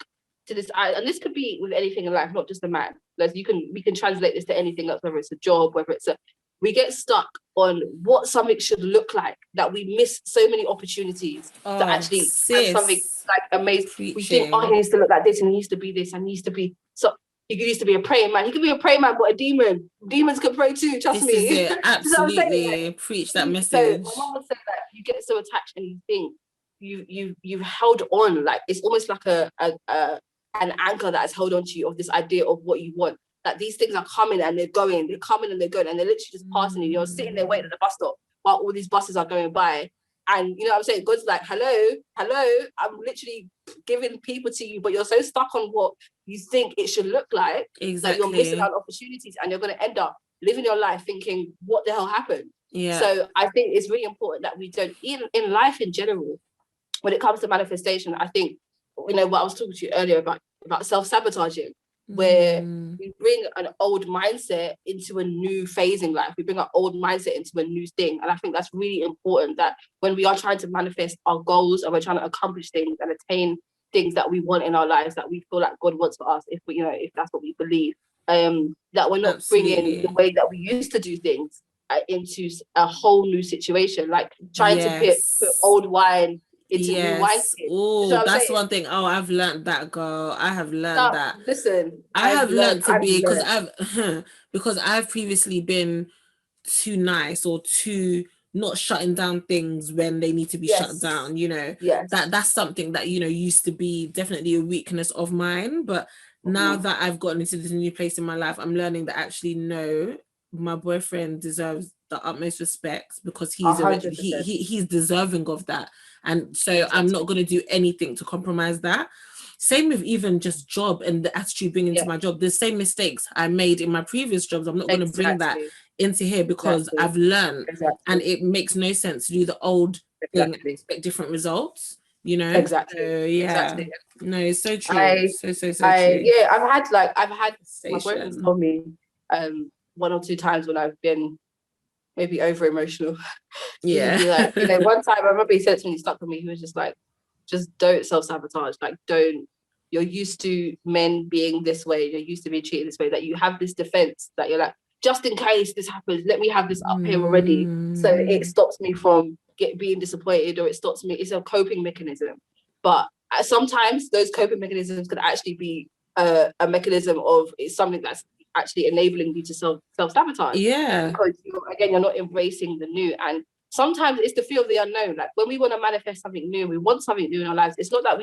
to this, and this could be with anything in life, not just a man. Like we can translate this to anything else, whether it's a job, whether it's we get stuck on what something should look like, that we miss so many opportunities to actually have something like amazing. Preaching. We think, he needs to look like this, and he needs to be this, and he needs to be so. He used to be a praying man. He could be a praying man, but a demon. Demons can pray too. Trust me. Is it. Absolutely. Preach that message. So my mom would say that you get so attached, and you think you've held on, like it's almost like an anchor that has held on to you, of this idea of what you want. That these things are coming and they're going, they're coming and they're going, and they're literally just passing you. You're sitting there waiting at the bus stop while all these buses are going by. And you know what I'm saying? God's like, hello, I'm literally giving people to you, but you're so stuck on what you think it should look like. Exactly. That you're missing out opportunities, and you're going to end up living your life thinking, what the hell happened? Yeah. So I think it's really important that we don't, in life in general, when it comes to manifestation, I think, what I was talking to you earlier about self-sabotaging, where we bring an old mindset into a new phase in life. We bring our old mindset into a new thing. And I think that's really important, that when we are trying to manifest our goals, and we're trying to accomplish things and attain things that we want in our lives, that we feel like God wants for us, if that's what we believe, that we're not bringing the way that we used to do things into a whole new situation, like trying to put old wine into new wine. Oh, that's one thing. Oh, I've learned that, girl. I have learned that. Listen, I have learned to be, because I've previously been too nice, or too not shutting down things when they need to be shut down. That's something that used to be definitely a weakness of mine. But now that I've gotten into this new place in my life, I'm learning that actually no, my boyfriend deserves the utmost respect, because he's deserving of that. And so I'm not going to do anything to compromise that. Same with even just job and the attitude bringing into my job. The same mistakes I made in my previous jobs, I'm not going to bring that into here, because I've learned, and it makes no sense to do the old thing and expect different results. Exactly. No, it's so true. So true. Yeah, I've had my boyfriend's told me 1 or 2 times when I've been maybe over emotional. He'd be like, one time I remember he said to me, he stuck with me, he was just like, just don't self-sabotage, like you're used to men being this way, you're used to being treated this way, that you have this defense, that you're like, just in case this happens, let me have this up here already, so it stops me from being disappointed, or it stops me. It's a coping mechanism, but sometimes those coping mechanisms could actually be a mechanism of, it's something that's actually enabling you to self-sabotage. Yeah. Because you're not embracing the new. And sometimes it's the fear of the unknown. Like when we want to manifest something new, we want something new in our lives. It's not that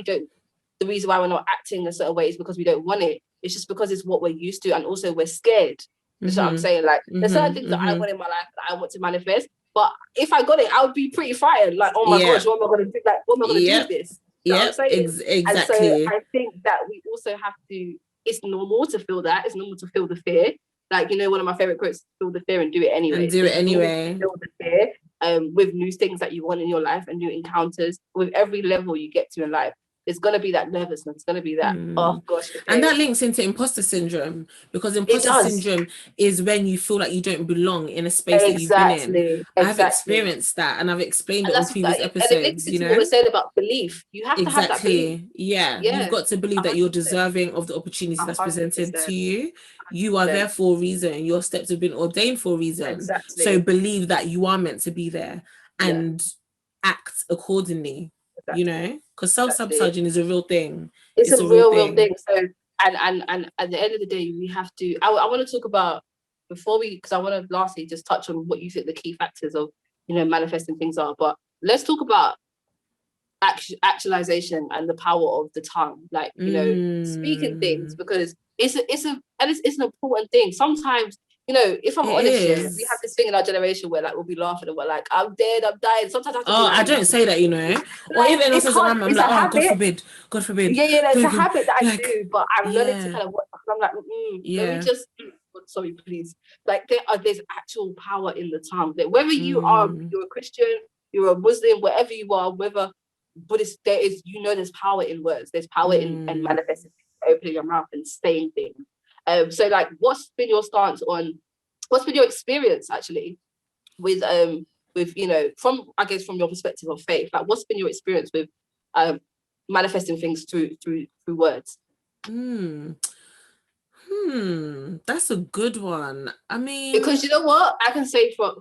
the reason why we're not acting a certain way is because we don't want it. It's just because it's what we're used to, and also we're scared. That's what I'm saying. Like there's certain things that I want in my life that I want to manifest, but if I got it, I would be pretty frightened. Like, oh my gosh, what am I going to do? Like, what am I going to do with this? You know what I'm saying? Exactly. And so I think that we also have to. It's normal to feel that. It's normal to feel the fear. Like, one of my favorite quotes: "Feel the fear and do it anyway." And do it anyway. Feel the fear. With new things that you want in your life and new encounters. With every level you get to in life, there's going to be that nervousness. It's going to be that, oh gosh. Okay. And that links into imposter syndrome, because imposter syndrome is when you feel like you don't belong in a space that you've been in. I've experienced that, and I've explained it on previous episodes. And it links into what we're saying about belief. You have to have that belief. Yeah. You've got to believe that you're deserving of the opportunity that's presented to you. You are there for a reason. Your steps have been ordained for a reason. So believe that you are meant to be there and act accordingly. Because self-sabotaging is a real thing. It's a real thing. So and at the end of the day, we have to. I want to talk about because I want to lastly just touch on what you think the key factors of manifesting things are. But let's talk about actualization and the power of the tongue. Like speaking things, because it's an important thing. Sometimes. If I'm honest, we have this thing in our generation where we'll be laughing and we're like, I'm dead, I'm dying. Sometimes I have to be like, I don't say that, or even anyone says I'm like, God forbid. Yeah, it's a habit that I do, but I'm learning to kind of work. I'm like, let me just, sorry, please. Like there's actual power in the tongue. That whether you are, you're a Christian, you're a Muslim, wherever you are, whether Buddhist, there's power in words. There's power in manifesting, opening your mouth and saying things. So what's been your stance on, what's been your experience actually with from your perspective of faith, what's been your experience with manifesting things through words? That's a good one. I mean, because you know what I can say for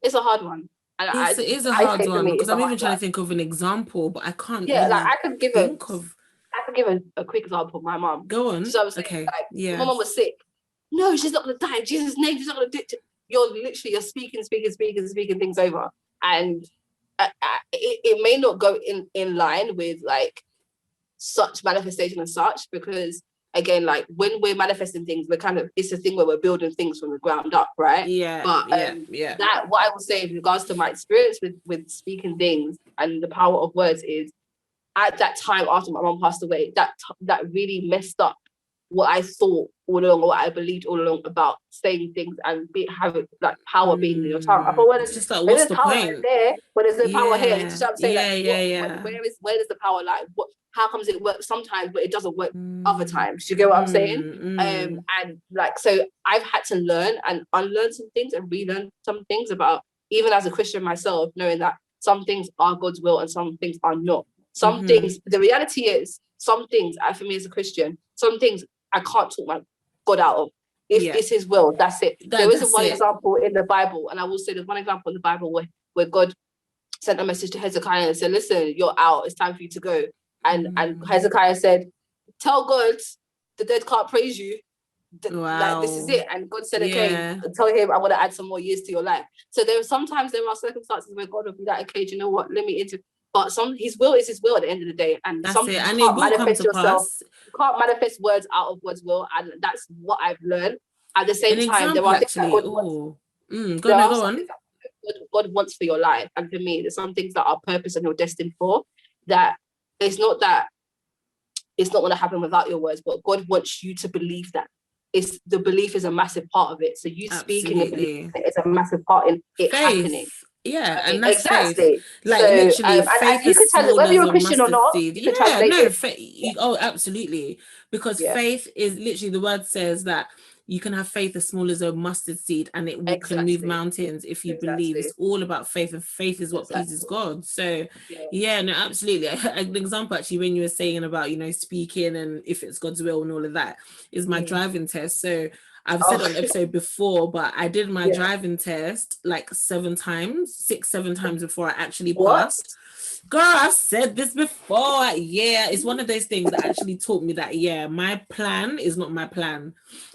it's a hard one. And it is a hard one, because I'm even trying to think of an example, but I can't. I could give a quick example. My mom. Go on. So I was saying, my mom was sick. No, she's not going to die. In Jesus' name, she's not going to do it. You're speaking things over. And it may not go in line with such manifestation as such, because again, when we're manifesting things, it's a thing where we're building things from the ground up, right? But that, what I will say in regards to my experience with speaking things and the power of words is, at that time after my mom passed away, that really messed up what I thought all along, or what I believed all along about saying things and having power being in your tongue. I thought, what's the power there? When there's no power here, you know what I'm saying? Where does the power lie? How comes it works sometimes, but it doesn't work other times? Do you get what I'm saying? So I've had to learn and unlearn some things and relearn some things about, even as a Christian myself, knowing that some things are God's will and some things are not. Some things, the reality is, some things, for me as a Christian, some things I can't talk my God out of. If it's his will, that's it. There isn't one example in the Bible, and I will say there's one example in the Bible where God sent a message to Hezekiah and said, listen, you're out, it's time for you to go. And Hezekiah said, tell God the dead can't praise you. This is it. And God said, okay, tell him I want to add some more years to your life. So sometimes there are circumstances where God will be like, okay, do you know what, let me but his will is his will at the end of the day, and that's you can't manifest yourself. You can't manifest words out of God's will, and that's what I've learned. At the same time, there are things that God wants. God wants for your life, and for me, there's some things that are purpose and you're destined for. That it's not going to happen without your words, but God wants you to believe that. The belief is a massive part of it. So you speaking and believing is a massive part in it happening. Yeah, and that's exactly faith. Literally, faith is small whether you're a as a Christian or not. Absolutely. Because faith is literally, the word says that you can have faith as small as a mustard seed, and it can move mountains if you believe. It's all about faith, and faith is what pleases God. So absolutely. An example actually, when you were saying about speaking and if it's God's will and all of that, is my driving test. So I've said on an episode before, but I did my driving test 6-7 times before I actually passed. Girl, I've said this before. Yeah, it's one of those things that actually taught me that, my plan is not my plan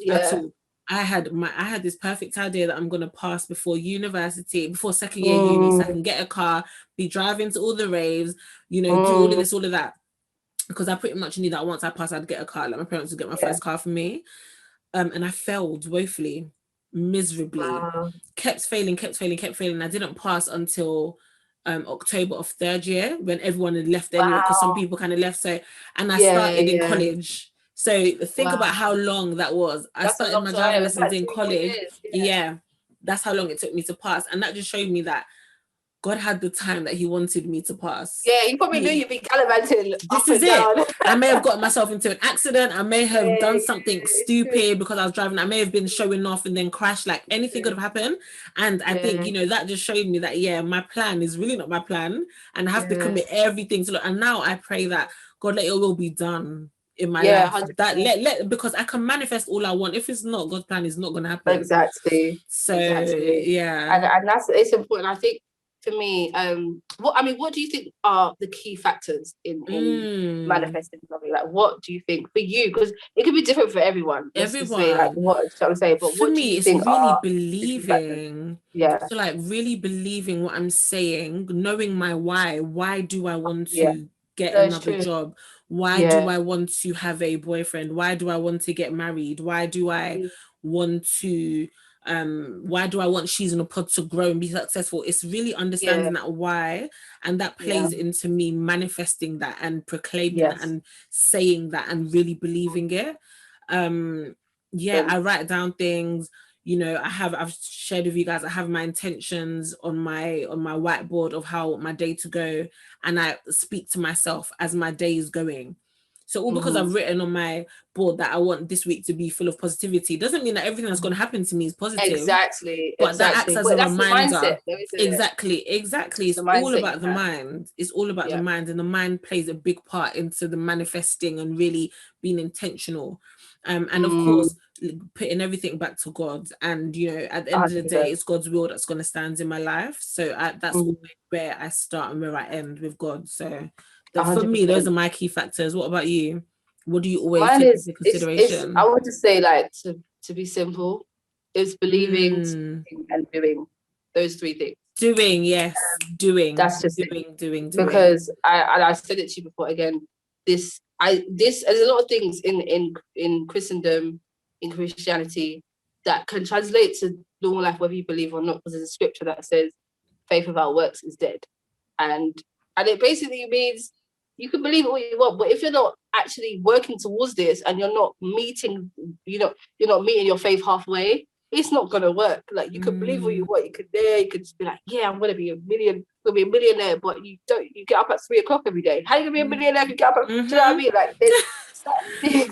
at all. I had this perfect idea that I'm gonna pass before second year uni, so I can get a car, be driving to all the raves, do all of this, all of that. Because I pretty much knew that once I passed, I'd get a car. Like my parents would get my first car for me. And I failed woefully, miserably. Wow. Kept failing. I didn't pass until October of third year, when everyone had left anyway, because some people kind of left. So, and I started in college. So think about how long that was. I started my driving lessons in college. That's how long it took me to pass. And that just showed me that God had the time that he wanted me to pass. Yeah, he probably knew you'd be gallivanting. This is it. I may have gotten myself into an accident. I may have done something stupid because I was driving. I may have been showing off and then crashed. Like anything could have happened. And I think, that just showed me that, my plan is really not my plan. And I have to commit everything to look. And now I pray that God, let your will be done in my life. 100%. That because I can manifest all I want. If it's not God's plan, it's not going to happen. Exactly. So, And it's important. I think, for me, what do you think are the key factors in manifesting something? Like, what do you think for you? Because it could be different for everyone. What shall I say? But for me, it's really believing. Yeah. So, like, really believing what I'm saying, knowing my why. Why do I want to get another job? Why do I want to have a boyfriend? Why do I want to get married? Why do I want to? Why do I want She's in a Pod to grow and be successful? It's really understanding that why, and that plays into me manifesting that and proclaiming that and saying that and really believing it. I write down things. I've shared with you guys, I have my intentions on my whiteboard of how I want my day to go, and I speak to myself as my day is going. So all because I've written on my board that I want this week to be full of positivity doesn't mean that everything that's going to happen to me is positive. Exactly. But that acts as a reminder. Exactly. It's all about the mind. It's all about the mind, and the mind plays a big part into the manifesting and really being intentional. And of course, putting everything back to God. And, at the end of the day, it's God's will that's going to stand in my life. So that's where I start and where I end, with God. So for me, those are my key factors. What about you? What do you always take into consideration? I would just say, like, to be simple, it's believing and doing. Those three things. Doing. That's just doing. Because I said it to you before. Again, there's a lot of things in Christendom, in Christianity, that can translate to normal life, whether you believe or not. Because there's a scripture that says, "Faith without works is dead," and it basically means you can believe what you want, but if you're not actually working towards this and you're not meeting your faith halfway, it's not gonna work. Like, you can believe what you want, you could just be like, I'm gonna be a millionaire, but you get up at 3:00 every day. How are you gonna be a millionaire if you get up at, do you know what I mean? Like,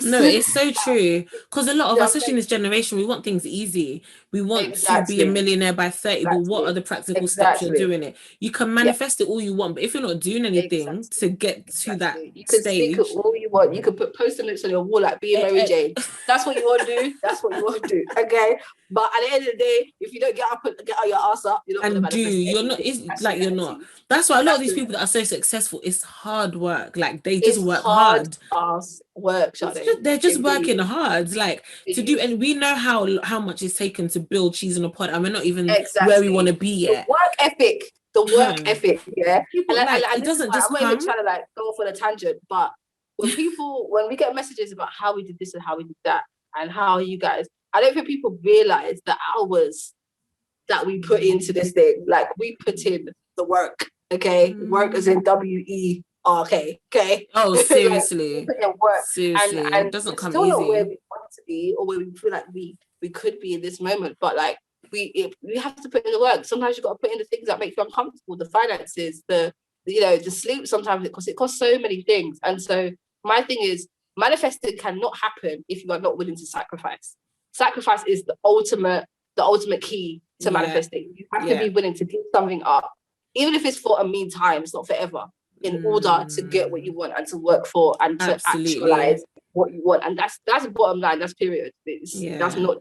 no, it's so true. Because a lot of us, especially in this generation, we want things easy. We want to be a millionaire by 30, but what are the practical steps you're doing it? You can manifest it all you want, but if you're not doing anything to get to that you can stage, speak it all you want. You can put post-it notes on your wall like being Mary Jane. That's what you want to do. That's what you want to do. Okay, but at the end of the day, if you don't get out your ass up, you're not going to manifest. You're not. It's like you're not. That's why a lot of these people that are so successful, it's hard work. Like, they just work hard. Ass work. They're just working hard, like, to do, and we know how much it's taken to build She's in a Pod, and we're not even where we want to be yet. The work ethic, yeah. And it doesn't just come. I'm not even trying to, like, go off on a tangent, but when we get messages about how we did this and how we did that and how you guys, I don't think people realize the hours that we put into this thing. Like, we put in the work, okay? Work as in WERK, okay? Oh, seriously. Like, work. Seriously, and it doesn't come still easy. Not where we want to be, or where we feel like we could be in this moment, but, like, we have to put in the work. Sometimes you've got to put in the things that make you uncomfortable, the finances, the sleep sometimes, because it costs so many things. And so my thing is, manifesting cannot happen if you are not willing to sacrifice. Sacrifice is the ultimate key to manifesting. You have to be willing to give something up, even if it's for a mean time, it's not forever, in order to get what you want and to work for and to actualize what you want. And that's the bottom line. That's period. That's not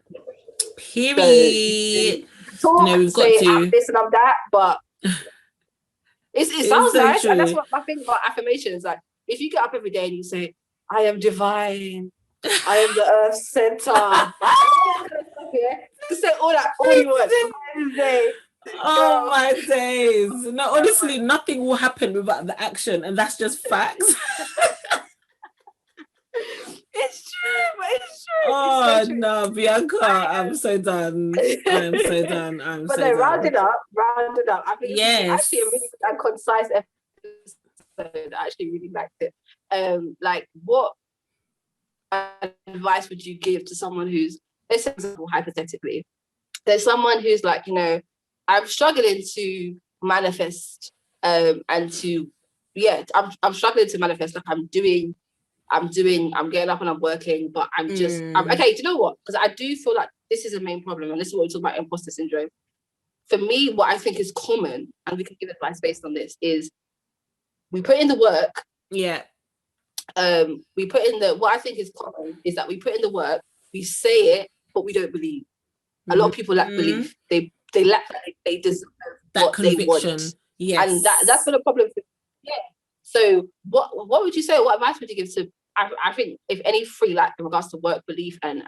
period. So, we've got to. I'm this and I'm that, but It sounds nice, true. And that's what my thing about affirmations. Like, if you get up every day and you say, "I am divine, I am the earth center," you say all that all you want every day. Oh my days! No, honestly, nothing will happen without the action, and that's just facts. It's true. Oh it's so true. No, Bianca, I'm so done. I'm so done. But then round it up. I think this is actually a really good and concise episode. I actually really liked it. Like, what advice would you give to someone who's, let's say, for example, hypothetically, there's someone who's like, I'm struggling to manifest, and to, I'm struggling to manifest. Like, I'm getting up and I'm working, but I'm okay. Do you know what? Because I do feel like this is a main problem, and this is what we talk about, imposter syndrome. For me, what I think is common, and we can give advice based on this, is we put in the work. Yeah. We put in what I think is common is that we put in the work, we say it, but we don't believe. A lot of people lack belief. They lack that they deserve that what conviction. They want. Yes. And that's been a problem. Yeah. So what would you say? What advice would you give to? I think if any free, like in regards to work, belief, and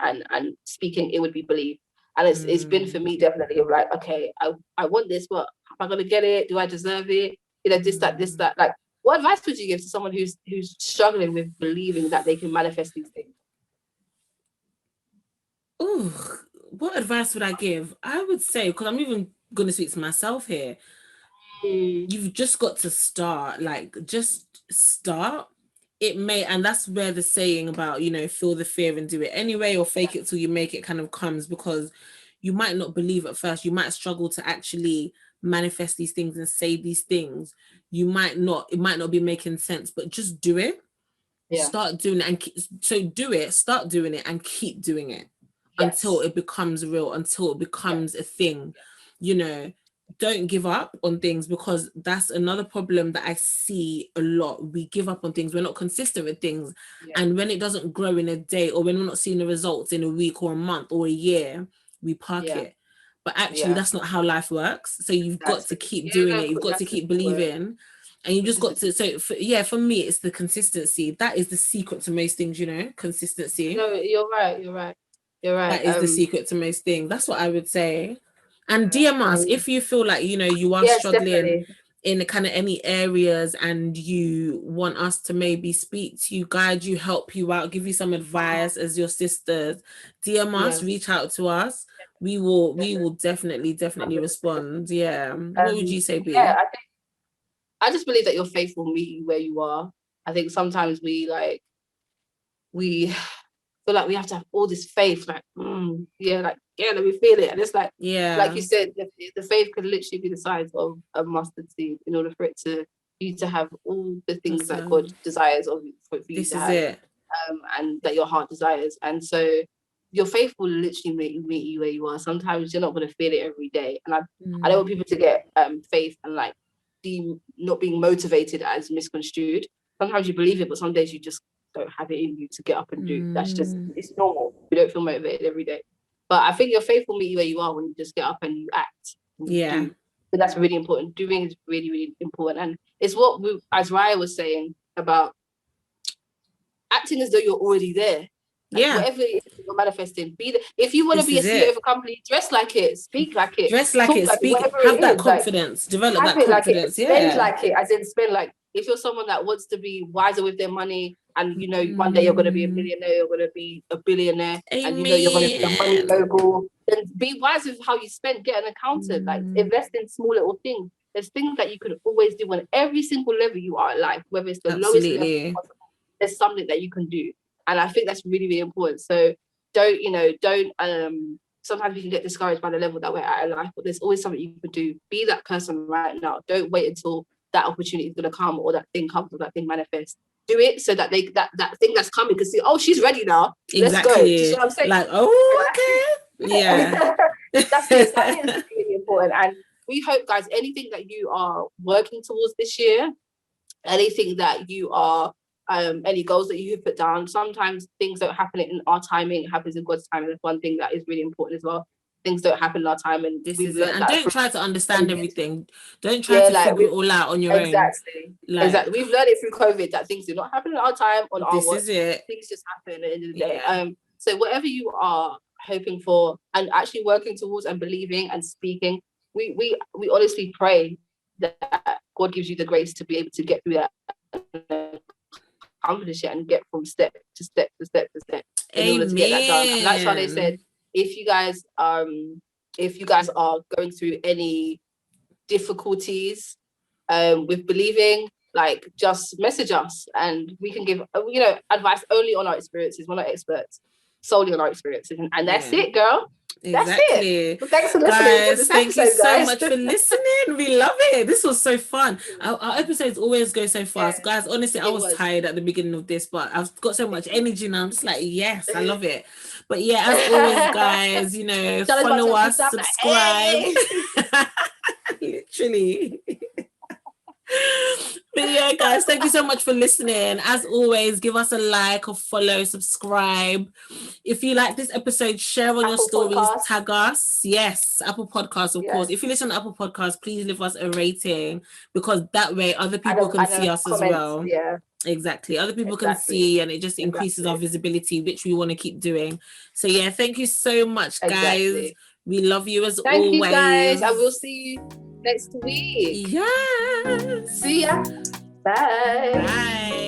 speaking, it would be belief. And it's been for me definitely of like, okay, I want this, but am I gonna get it? Do I deserve it? This, that. Like, what advice would you give to someone who's struggling with believing that they can manifest these things? Ooh, what advice would I give? I would say, because I'm even gonna speak to myself here. You've just got to start. Like, just start. It may, and that's where the saying about, feel the fear and do it anyway, or fake it till you make it kind of comes, because you might not believe at first. You might struggle to actually manifest these things and say these things. It might not be making sense, but just do it. Start doing it. And start doing it and keep doing it until it becomes real, until it becomes a thing. Don't give up on things, because that's another problem that I see a lot. We give up on things. We're not consistent with things. And when it doesn't grow in a day, or when we're not seeing the results in a week or a month or a year, we park it. But actually, that's not how life works. So you've got to keep doing it. You've got to keep believing. And you just got to, for me, it's the consistency. That is the secret to most things, consistency. No, you're right. That is the secret to most things. That's what I would say. And DM us if you feel like, you are struggling definitely in kind of any areas, and you want us to maybe speak to you, guide you, help you out, give you some advice as your sisters. DM us, reach out to us. We will definitely respond. Yeah. What would you say, B? Yeah, I just believe that your faith will meet you where you are. I think sometimes we feel like we have to have all this faith, like, let me feel it. And it's like, like you said, the faith could literally be the size of a mustard seed in order for you to have all the things that God desires of you, for you to have. It. And that your heart desires. And so your faith will literally meet you where you are. Sometimes you're not going to feel it every day. And I don't want people to get faith and like not being motivated as misconstrued. Sometimes you believe it, but some days you just don't have it in you to get up and do. That's just, it's normal. You don't feel motivated every day. But I think your faith will meet you where you are when you just get up and you act. And so that's really important. Doing is really, really important. And it's what as Raya was saying about acting as though you're already there. Like whatever it is you're manifesting, be there. If you want to be a CEO of a company, dress like it, speak like it, dress like it, speak, have that confidence, develop that confidence, spend like it, as in spend like. If you're someone that wants to be wiser with their money, and one day you're going to be a millionaire, you're going to be a billionaire, and you're going to be a money mogul, then be wise with how you spend. Get an accountant, like invest in small little things. There's things that you could always do on every single level you are in life, whether it's the lowest level possible. There's something that you can do, and I think that's really, really important. So don't sometimes we can get discouraged by the level that we're at in life, but there's always something you can do. Be that person right now. Don't wait until that opportunity is going to come, or that thing comes, or that thing manifests. Do it so that that thing that's coming can see, oh, she's ready now. Let's go. Do you know what I'm saying? Like, oh, okay. Yeah. That's really important. And we hope, guys, anything that you are working towards this year, anything that you are, any goals that you have put down, sometimes things don't happen in our timing, it happens in God's timing. That's one thing that is really important as well. things don't happen in our time, and we've learned and that. Don't try to understand everything. Don't try to figure it all out on your own. Exactly. We've learned it through COVID that things do not happen in our time on our watch. Is it. Things just happen at the end of the day. So whatever you are hoping for and actually working towards and believing and speaking, we honestly pray that God gives you the grace to be able to get through that, accomplish it, and get from step to step to step to step in order to get that done. And that's why they said, if you guys are going through any difficulties with believing, like, just message us and we can give advice only on our experiences. We're not experts, solely on our experiences, and that's it, girl. Exactly. That's it. Well, thanks for listening. Guys, thank you so much for listening. We love it. This was so fun. Our episodes always go so fast. Guys, honestly, I was tired at the beginning of this, but I've got so much energy now. I'm just like, yes, I love it. But yeah, as always, guys, follow us, subscribe. Literally. But yeah, guys, thank you so much for listening. As always, give us a like or follow, subscribe. If you like this episode, share on your stories, tag us. Yes, Apple Podcasts, of course. If you listen to Apple Podcasts, please leave us a rating, because that way other people can see us as well. Yeah, exactly. Other people can see, and it just increases our visibility, which we want to keep doing. So yeah, thank you so much, guys. We love you as always. Thank you, guys. I will see you next week. Yes. See ya. Bye. Bye.